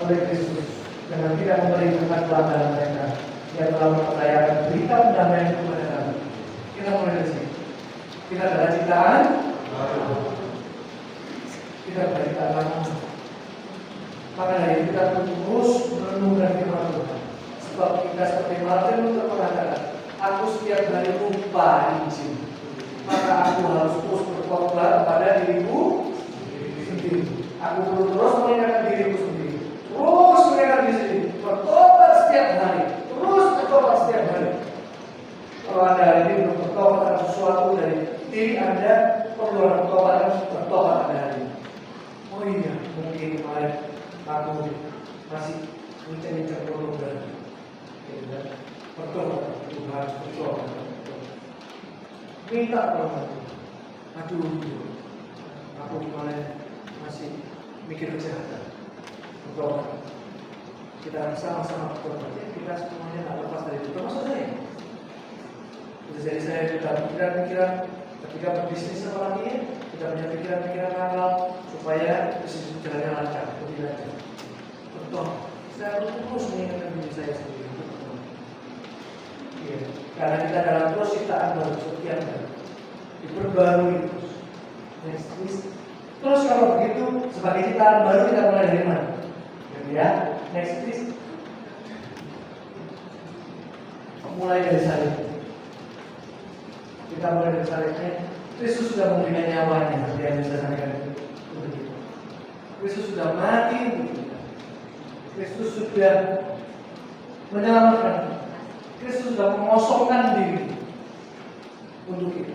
oleh Kristus, dengan tidak memberi berkat pelanggaran mereka. Dia telah mempercayakan berita perdamaian itu kepada kami. Kita mulai dari sini. Kita adalah ciptaan baru. Kita adalah ciptaan lama. Maka dari itu kita terus merenungkan firman Tuhan. Sebab kita seperti Martin Luther mengatakan, aku setiap hari lupa Injil. Maka aku harus terus berkorban kepada diriku sendiri. Aku perlu terus mengingatkan diriku sendiri. Terus mengingatkan diri sendiri. Minta golongan, berdoa Tuhan, berdoa. Minta tolong. Aduh, aku kemarin masih mikir kejahatan. Berdoa. Kita sama-sama berdoa. Kita semuanya nggak lepas dari itu. Termasuk saya. Bisa jadi saya juga pikiran-pikiran ketika berbisnis sama orang ini, kita punya pikiran-pikiran halal supaya bisnis jalannya lancar, lebih lancar. Berdoa. Saya terus mengingatkan diri saya sendiri. Ya, karena kita dalam terus ciptaan baru setiap hari diperbarui terus. Terus kalau begitu sebagai ciptaan baru kita mulai dari mana? Ya, next please. Mulai dari salib. Kita mulai dari salibnya. Kristus sudah memberikan nyawanya, seperti yang bisa sampaikan itu. Kristus sudah mati untuk kita. Kristus sudah menyelamatkan. Kristus sudah mengosongkan diri untuk kita.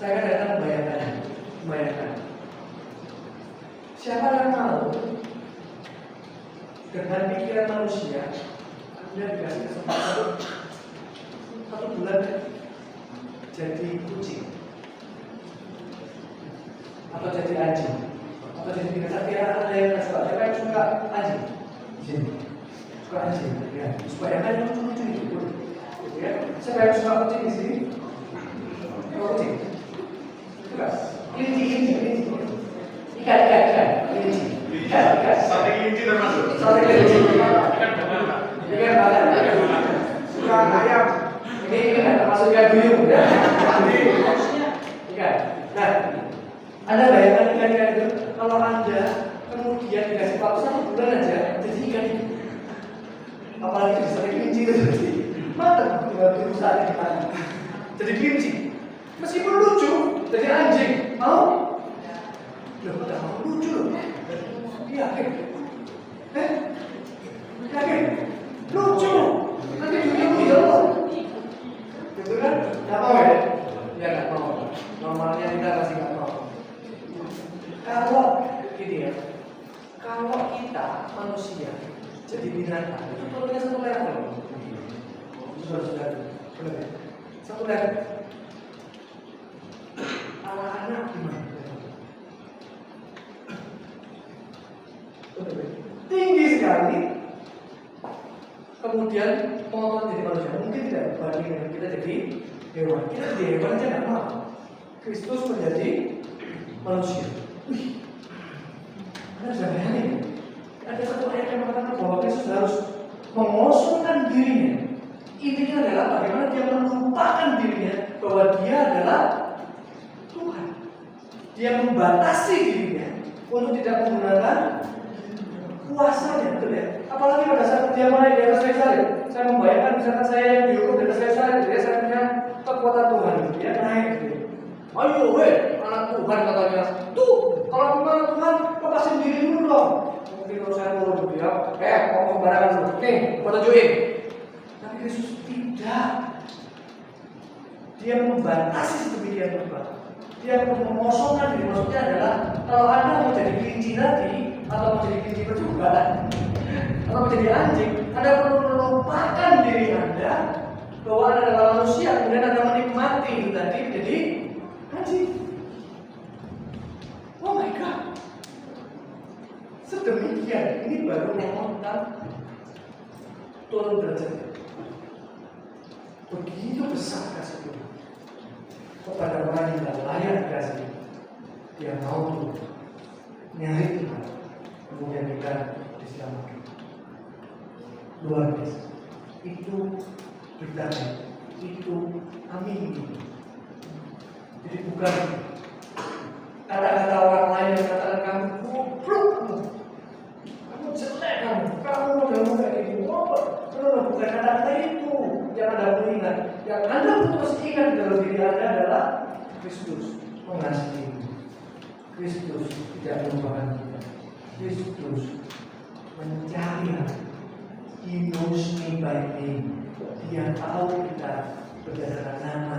Saya kadang-kadang membayangkan siapa yang mau dengan pikiran manusia Anda dikasih kesempatan satu bulan jadi kucing atau jadi anjing atau jadi binatang piaraan ada yang suka. Siapa yang suka anjing? Suka anjing, ya. Supaya kan lucu-lucu itu, ya. Siapa yang suka kucing di sini? Kucing. Tugas. Kelinci. Ikan. Kelinci. Ikan. Sate kelinci termasuk. Sate kelinci. Ikan bakar. Suka ayam. Ini kan termasuk ikan duyung, ya. Ikan. Nah, Anda bayangkan ikan itu kalau Anda kemudian dikasih waktu 1 bulan aja jadi ikan itu. Apalagi di sate kelinci itu jadi matang tinggal dirusak di mana. Jadi kelinci. Meskipun lucu, jadi anjing. Mau? Loh, udah mau lucu loh. Yakin? Yakin? Lucu. Nanti dunia loh. Gitu kan? Gak mau ya? Ya gak mau. Normalnya kita pasti gak mau. Kalau gini ya, kalau kita manusia jadi binatang itu turunnya 1 level. Sudah, satu level. Anak-anak gimana? Tinggi sekali. Kemudian mau jadi manusia mungkin tidak berbanding dengan kita jadi hewan. Kita jadi hewan aja nggak mau. Kristus menjadi manusia. Wih, Anda sudah bayangin? Ada satu ayat yang mengatakan bahwa Kristus harus mengosongkan dirinya. Intinya adalah bagaimana dia melupakan dirinya bahwa dia adalah Tuhan. Dia membatasi dirinya untuk tidak menggunakan kuasanya, betul ya? Apalagi pada saat dia naik di atas kayu salib. Saya membayangkan misalkan saya yang dihukum di atas kayu salib, dia saya punya kekuatan Tuhan, dia naik. Ayo, anak Tuhan katanya. Tuh, kalau memang Tuhan, lepasin diri dulu dong. Mungkin kalau saya mau gitu ya, ngomong sembarangan dulu. Nih, gua tunjukin. Tapi Yesus tidak. Dia membatasi sedemikian rupa. Dia mengosongkan diri. Maksudnya adalah kalau Anda mau jadi kelinci tadi atau mau jadi kelinci percobaan atau mau jadi anjing, Anda perlu melupakan diri Anda bahwa Anda adalah manusia, kemudian Anda menikmati itu tadi jadi anjing. Oh my God. Sedemikian, ini baru ngomong tentang turun derajat. Begitu besar kasih Tuhan kepada orang yang tidak layak dikasih. Dia mau turun, nyari Tuhan, kemudian kita diselamatkan. Luar biasa. Itu berita, itu amin. Jadi bukan kata-kata orang lain yang katakan kamu goblok, kamu jelek, kamu udah kayak gini. Bukan kata-kata itu yang Anda perlu ingat. Yang Anda putus ingat dalam diri Anda adalah Kristus mengasihi. Kristus tidak melupakan kita. Kristus mencari kita. He knows me by name. Dia tahu kita berdasarkan nama.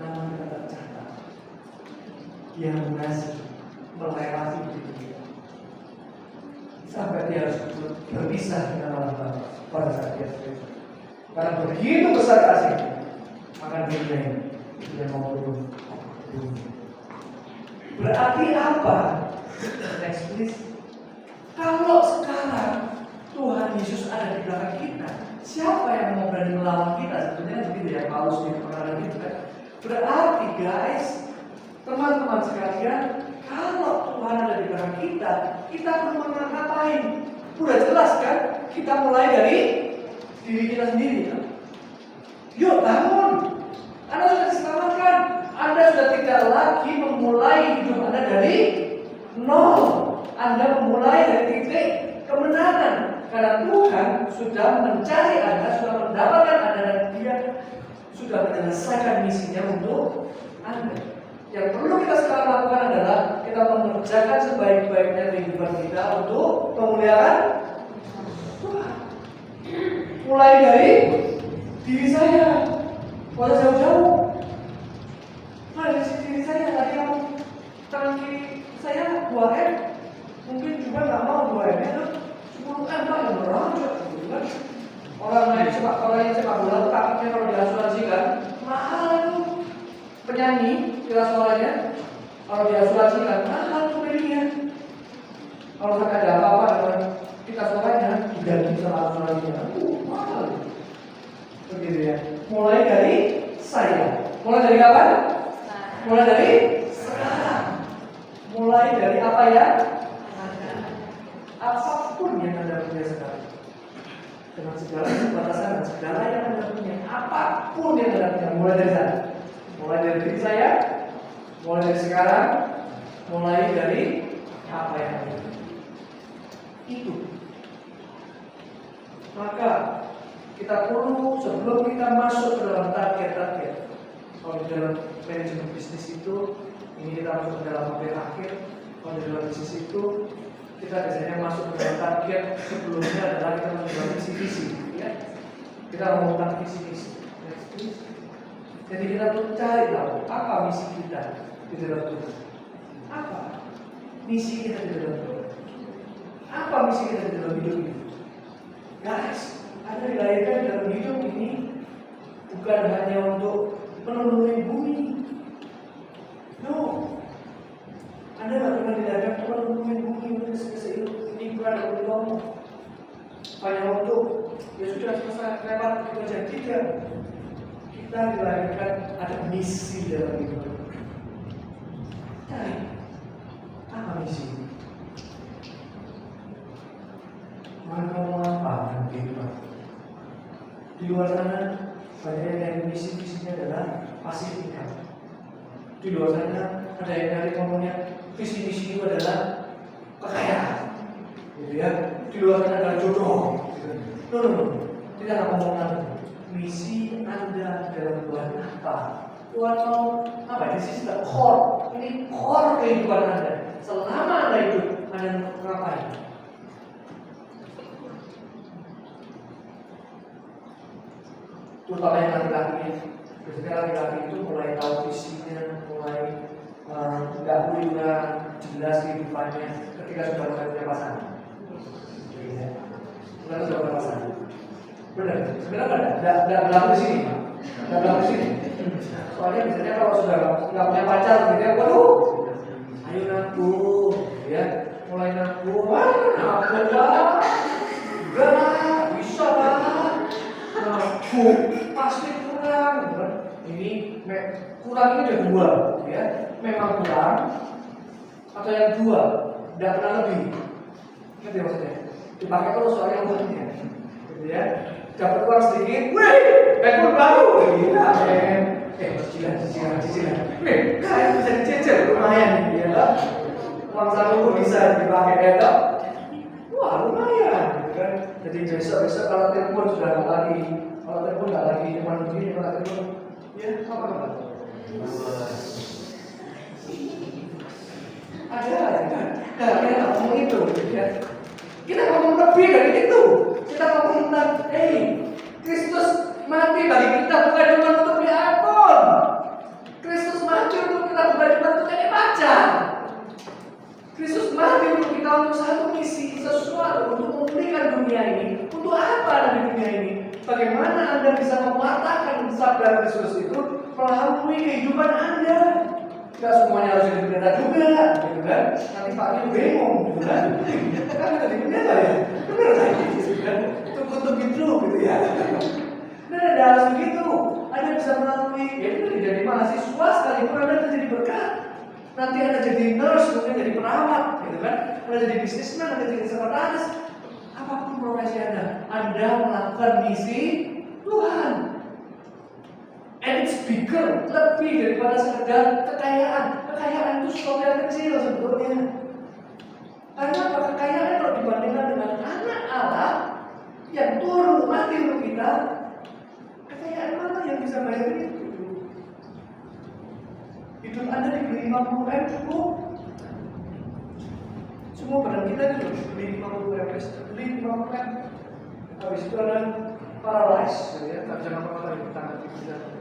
Nama kita tercatat. Dia mengasihi, melewati diri kita. sampai dia harus berpisah dengan orang tua pada saat dia spiritual. Karena begitu besar kasih akan dunia ini dia mau turun. Berarti apa? Next please. Kalau sekarang Tuhan Yesus ada di belakang kita, siapa yang mau berani melawan kita? Sebetulnya begitu ya, Paulus di pengarang itu kan. Berarti guys, teman-teman sekalian, kalau Tuhan ada di belakang kita perlu ngapain? Udah jelas kan? Kita mulai dari diri kita sendiri kan? Yuk bangun. Anda sudah diselamatkan. Anda sudah tidak lagi memulai hidup Anda dari nol. Anda memulai dari titik kemenangan. Karena Tuhan sudah mencari Anda, sudah mendapatkan Anda, dan Dia sudah menyelesaikan misinya untuk Anda. Yang perlu kita sekarang lakukan adalah kita mengerjakan sebaik-baiknya kehidupan kita untuk memuliakan Tuhan. Mulai dari diri saya. Kalau jauh-jauh, dari diri saya tadi yang tangan kiri saya 2M, mungkin juga nggak mau 2M itu 10M lah yang beranjak gitu kan. Orang yang sepak bola tuh kakinya kalau diasuransikan mahal itu. Penyanyi kira suaranya kalau diasuransikan mahal tuh belinya. Kalau sampai ada apa-apa dengan kita suaranya diganti sama asuransinya, mahal. Begitu ya. Mulai dari saya. Mulai dari kapan? Mulai dari sekarang. Mulai dari apa ya? Apapun yang Anda punya sekarang, dengan segala keterbatasan dan segala yang Anda punya, apapun yang Anda punya, mulai dari sana. Mulai dari diri saya, mulai dari sekarang, mulai dari apa yang Anda punya. Itu. Maka kita perlu sebelum kita masuk ke dalam target-target. Kalau di dalam manajemen bisnis itu, ini kita masuk ke dalam hampir akhir. Kalau di dalam bisnis itu, kita biasanya masuk ke dalam target sebelumnya adalah kita menjual visi-visi, ya. Kita mengumumkan visi-visi. Jadi kita perlu cari tahu apa misi kita di dalam Tuhan. Apa misi kita di dalam Tuhan? Apa misi kita di dalam hidup ini? Guys, Anda dilahirkan dalam hidup ini bukan hanya untuk memenuhi bumi. No. Anda tidak pernah dilahirkan untuk memenuhi bumi untuk ini bukan untuk kamu. Hanya untuk ya sudah selesai lewat itu saja. Tidak. Kita dilahirkan ada misi dalam hidup. Cari apa misi? Mau apa kehidupan? Di luar sana banyak yang misi-misinya adalah pasif income. Di luar sana ada yang dari ngomongnya visi-misi itu adalah kekayaan, gitu ya. Di luar sana adalah jodoh. No, tidak ngomong misi Anda dalam Tuhan apa? Tuhan mau apa? This is the core. Ini core kehidupan Anda. Selama Anda hidup, Anda ngapain? Terutama yang laki-laki. Biasanya laki-laki itu mulai tahu visinya, mulai nggak punya jelas kehidupannya ketika sudah mulai punya pasangan. Sudah punya pasangan. Benar, sebenarnya tidak berlaku di sini, tidak berlaku di sini. Soalnya biasanya kalau sudah nggak punya pacar, gitu ya, waduh, ayo nabung, ya, mulai nabung, nabung lah, enggak lah, bisa lah, nabung, pasti kurang. Ini kurang ini ada dua, ya, memang kurang, atau yang dua, tidak pernah lebih. Ngerti maksudnya? Dipakai terus soalnya uangnya, gitu ya. Dapat uang sedikit, wih, handphone baru, gila, cicilan, wih, kalian bisa dicicil, lumayan, ya kan? Uang satu bisa dipakai, ya wah, lumayan, kan? Jadi besok kalau telepon sudah nggak lagi, kalau telepon nggak lagi cuma begini, kalau telepon, ya apa? Ada, kan? Nah, kita ngomong itu, ya. Kita ngomong lebih dari itu. Kita ngomong tentang, Kristus mati bagi kita bukan cuma untuk beli iPhone. Kristus mati untuk kita bukan cuma untuk jadi pacar. Kristus mati untuk kita untuk satu misi, sesuatu Anda bisa mematahkan sabda Kristus itu melalui kehidupan Anda. Tidak semuanya harus jadi pendeta juga, gitu kan? Nanti Pak Yu bingung, gitu kan? Kan kita jadi pendeta ya, benar kan? Gitu kan? Untuk gitu ya. Dan Anda harus begitu. Anda bisa melalui, ya itu jadi mahasiswa sekalipun Anda jadi berkat. Nanti Anda jadi nurse, mungkin jadi perawat, gitu kan? Anda jadi bisnismen, Anda jadi sekretaris. Apapun profesi Anda melakukan misi Tuhan. And it's bigger, lebih daripada sekedar kekayaan. Kekayaan itu sesuatu yang kecil sebetulnya. Karena apa? Kekayaan kalau dibandingkan dengan anak Allah yang turun mati untuk kita, kekayaan mana yang bisa bayar itu? Hidup Anda dibeli 50 M cukup. Semua badan kita itu beli 50 M, beli 50 M. Habis itu ada paralyzed, ya, tak bisa ngapa-ngapain di tangan kita.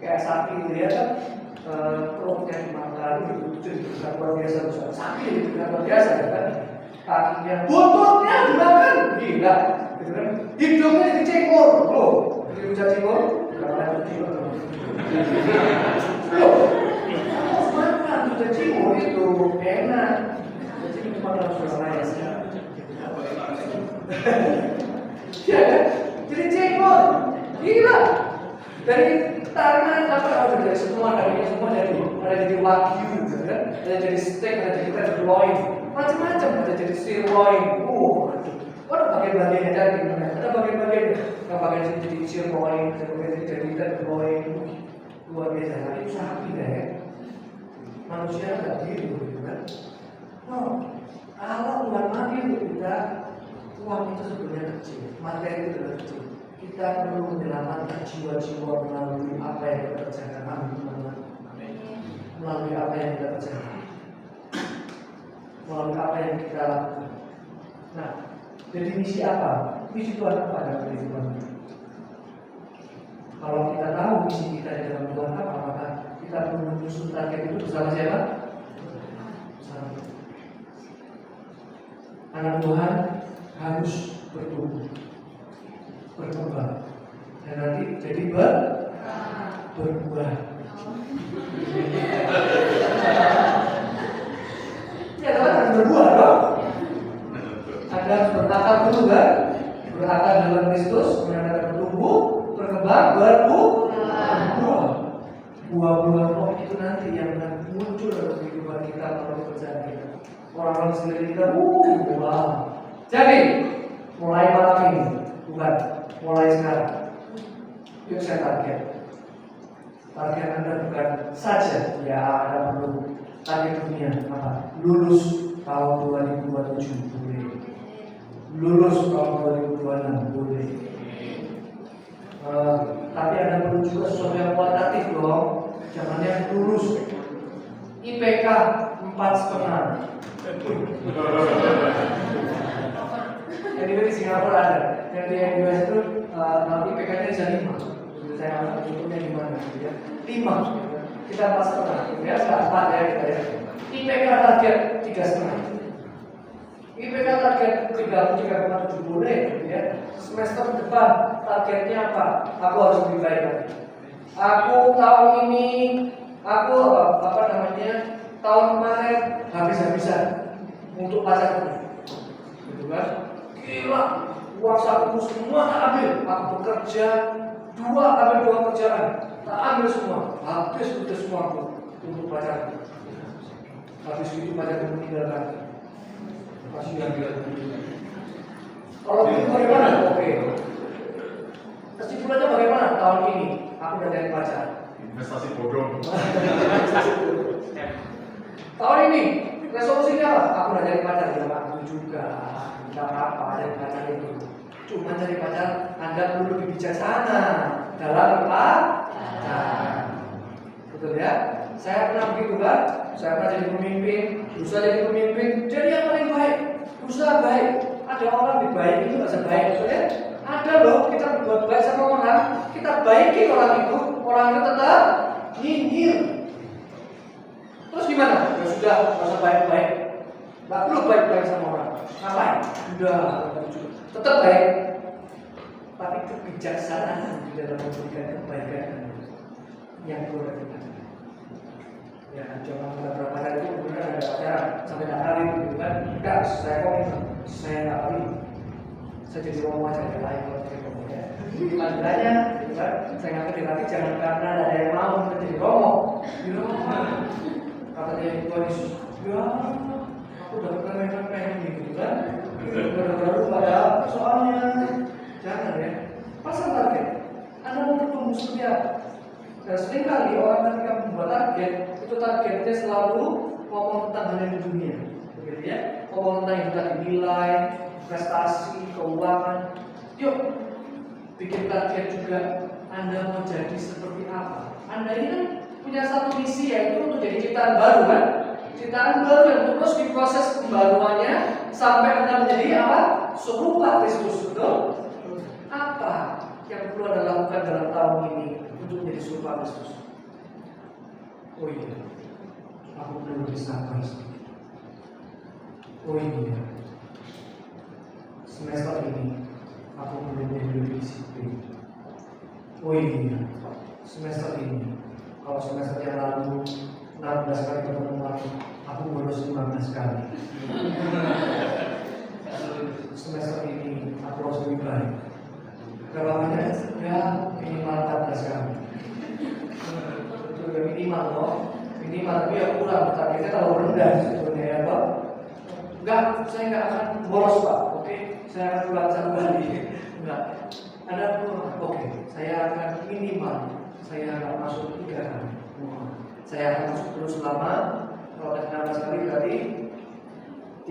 Kayak sapi gitu ya kan, perutnya dimakan gitu, jadi besar luar biasa besar. Sapi itu luar biasa kan, kakinya, buntutnya dimakan, gila, gitu kan. Hidungnya dicekor, loh, jadi bisa cekor, karena itu cekor. Loh, harus makan, sudah cekor itu enak. Jadi itu makan suara ya. Ya kan, jadi cekor, gila. Dari tangan apa dari semua ada jadi wagyu, kan? Ada jadi steak, ada jadi tenderloin, macam-macam, ada jadi sirloin. Ada bagian-bagiannya dari ada bagian-bagian yang bagian jadi sirloin, ada bagian jadi tenderloin, luar biasa. Itu sapi deh. Manusia nggak gitu, kan? Allah Tuhan mati untuk kita, uang itu sebenarnya kecil, materi itu adalah kecil. Kita perlu menyelamatkan jiwa-jiwa melalui apa yang kita kerjakan. Melalui apa yang kita kerjakan. Melalui apa yang kita lakukan. Nah, jadi misi apa? Misi Tuhan apa dalam kehidupan kita? Kalau kita tahu misi kita di dalam Tuhan apa, maka kita perlu menyusun target itu bersama siapa? Bersama. Anak Tuhan harus bertumbuh, berkembang, dan nanti jadi berbuah. Ya teman harus berbuah dong. Anda harus berakar dulu kan? Berakar dalam Kristus, kemudian Anda bertumbuh, berkembang, berbuah. Buah-buah roh itu nanti yang akan muncul dalam kehidupan kita kalau pekerjaan kita. Orang-orang sendiri kita, buah. Jadi mulai malam ini, bukan mulai sekarang. Yuk saya target. Target Anda bukan saja, ya Anda perlu target dunia apa? Lulus tahun 2027 boleh. Lulus tahun 2026 boleh. Tapi Anda perlu juga sesuatu yang kualitatif dong. Jangannya lulus IPK 4,5. Jadi di Singapura ada, yang di US itu nanti IPK-nya bisa 5. Saya akan contohnya di mana, ya? 5. Kita 4,5. Ya, 4 ya kita ya. IPK target 3,5. IPK target 3,7 boleh, ya. Semester depan targetnya apa? Aku harus lebih baik lagi. Aku tahun ini, aku apa namanya? Tahun kemarin habis-habisan untuk pacarku, gitu kan? Gila, uang sakuku semua tak ambil. Aku bekerja ambil 2 kerjaan, tak ambil semua. Habis udah semua aku untuk pacarku. Habis itu pacarku meninggalkan. Masih yang bilang. Kalau itu bagaimana? Oke. Kesimpulannya bagaimana tahun ini? Aku udah dari pacar. Investasi bodong. Tahun ini resolusinya apa? Aku udah dari pacar, ya aku juga. Tidak apa-apa dari pacar itu. Cuma dari pacar Anda perlu lebih bijaksana dalam pacaran. Betul ya? Saya pernah begitu kan? Saya pernah jadi pemimpin, berusaha jadi pemimpin. Jadi yang paling baik, berusaha baik. Ada orang lebih baik itu nggak sebaik, betul ya? Ada loh, kita berbuat baik sama orang, kita baiki orang itu tetap nyinyir. Terus gimana? Ya sudah, nggak usah baik-baik. Nggak perlu baik-baik sama orang. Ngapain? Udah, tetap baik. tapi kebijaksanaan di dalam memberikan kebaikan yang perlu kita. Ya, cuma beberapa hari itu kemudian ada acara sampai hari itu kan, enggak, saya komitmen, saya nggak kali, saya jadi orang macam yang lain kalau saya komitmen. Makanya, gitu kan, saya nggak tapi jangan karena ada yang mau menjadi romo, kata dia itu Yesus, ya, aku udah pengen gitu kan, baru pada soalnya, jangan ya, pasang target, Anda mau bertumbuh seperti apa? Dan seringkali orang ketika membuat target, itu targetnya selalu ngomong tentang hal yang di dunia, begitu ya? Ngomong tentang yang tadi nilai, prestasi, keuangan. Yuk, bikin target juga. Anda mau jadi seperti apa? Anda ini kan punya satu misi, yaitu untuk jadi ciptaan baru kan? Ciptaan baru yang terus diproses pembaruannya sampai Anda menjadi apa? Serupa Kristus, betul? Apa yang perlu Anda lakukan dalam tahun ini untuk menjadi serupa Kristus? Oh iya, aku perlu bersabar sedikit. Oh iya, semester ini aku perlu menjadi lebih disiplin. Oh iya, semester ini, kalau semester yang lalu 16 kali pertemuan, aku bolos 15 kali. Semester ini aku harus lebih baik. Berapa banyak? Ya, minimal 14 kali. Itu udah minimal loh. Minimal, tapi ya kurang. Targetnya kalau rendah sebetulnya ya Pak. Enggak, saya enggak akan bolos Pak. Oke, saya akan pulang satu kali. Enggak. Ada kurang. Oke, saya akan minimal. Saya akan masuk 3 kali. Saya akan masuk terus selama kalau 16 kali berarti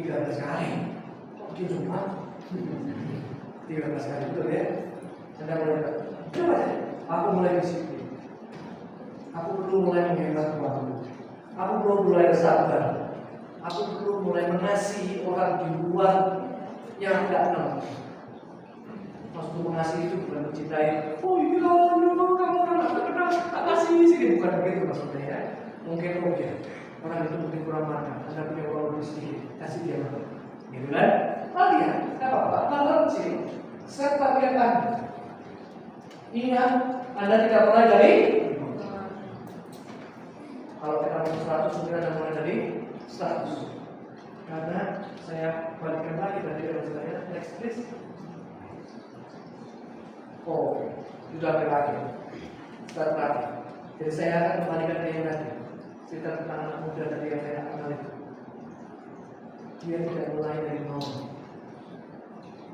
13 kali. Mungkin cuma 13 kali betul ya. Anda mulai coba deh. Aku mulai disiplin. Aku perlu mulai menghemat waktu. Aku perlu mulai sabar. Aku perlu mulai mengasihi orang di luar yang tidak kenal. Maksud mengasihi itu bukan mencintai. Oh iya, kamu orang tak kenal, tak kasih sih. Bukan begitu maksudnya ya. Mungkin orang itu mungkin kurang makan. Anda punya uang lebih sedikit, kasih dia makan. Gitu kan? Latihan, tidak apa-apa. Latihan kecil. Set target Anda. Ingat, Anda tidak mulai dari. Kalau kita mau 100, mungkin Anda mulai dari 100. Karena saya balikkan lagi tadi dari saya. Next please. Oh, sudah berakhir. Start terakhir. Jadi saya akan kembalikan ke yang tadi. Cerita tentang anak muda tadi yang saya kenal itu. Dia tidak mulai dari nol.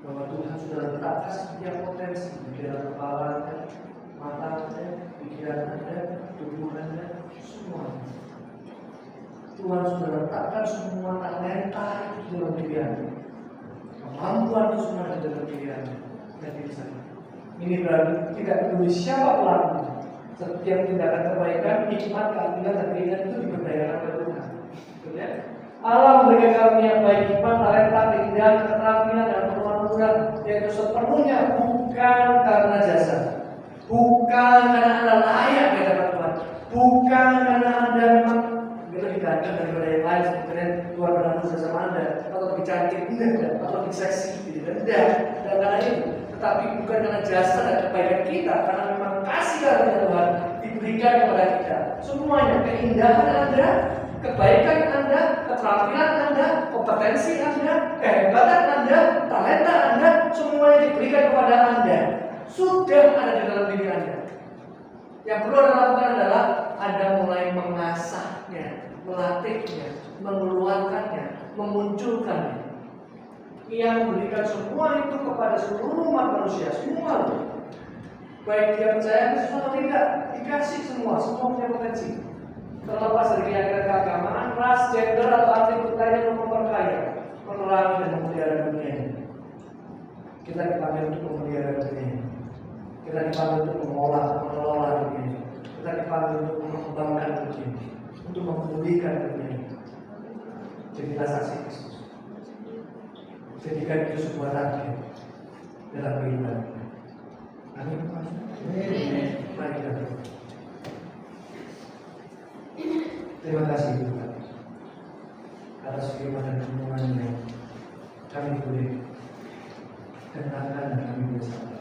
Bahwa Tuhan sudah letakkan setiap potensi di dalam kepala, mata, pikiran Anda, tubuh Anda, semua. Tuhan sudah letakkan semua talenta itu di dalam diri Anda. Kemampuan itu semua di dalam diri Anda dan diri saya. Ini berarti tidak peduli siapa pelakunya. Setiap tindakan kebaikan, hikmat, keadilan, dan keinginan itu diberdayakan oleh Tuhan. Betul ya? Allah memberikan karunia baik hikmat, talenta, keindahan, keterampilan, dan kemampuan yaitu sepenuhnya bukan karena jasa, bukan karena Anda layak di hadapan Tuhan, bukan karena Anda memang lebih ganteng daripada yang lain, sebetulnya Tuhan pernah berusaha sama Anda, atau lebih cantik, atau lebih seksi, gitu kan? Dan karena itu, tetapi bukan karena jasa dan kebaikan kita, karena memang kasih karunia Tuhan diberikan kepada kita. Semuanya, keindahan Anda, kebaikan Anda, keterampilan Anda, kompetensi Anda, kehebatan Anda, talenta Anda, semuanya diberikan kepada Anda. Sudah ada di dalam diri Anda. Yang perlu Anda lakukan adalah Anda mulai mengasahnya, melatihnya, mengeluarkannya, memunculkannya. Ia memberikan semua itu kepada seluruh umat manusia, semua. Baik dia percaya Kristus atau tidak, dikasih semua punya potensi. Terlepas dari keyakinan keagamaan, ras, gender atau atribut lain yang memperkaya, menerangi dan memelihara dunia ini. Kita dipanggil untuk memelihara dunia ini. Kita dipanggil untuk mengelola dunia ini. Kita dipanggil untuk mengembangkan dunia ini, untuk memulihkan dunia ini. Jadilah saksi Kristus. Jadikan itu sebuah target dalam kehidupan. Amin. Mari kita berdoa. Terima kasih Tuhan atas firman dan renungan yang kami boleh dengarkan dan kami boleh sampaikan.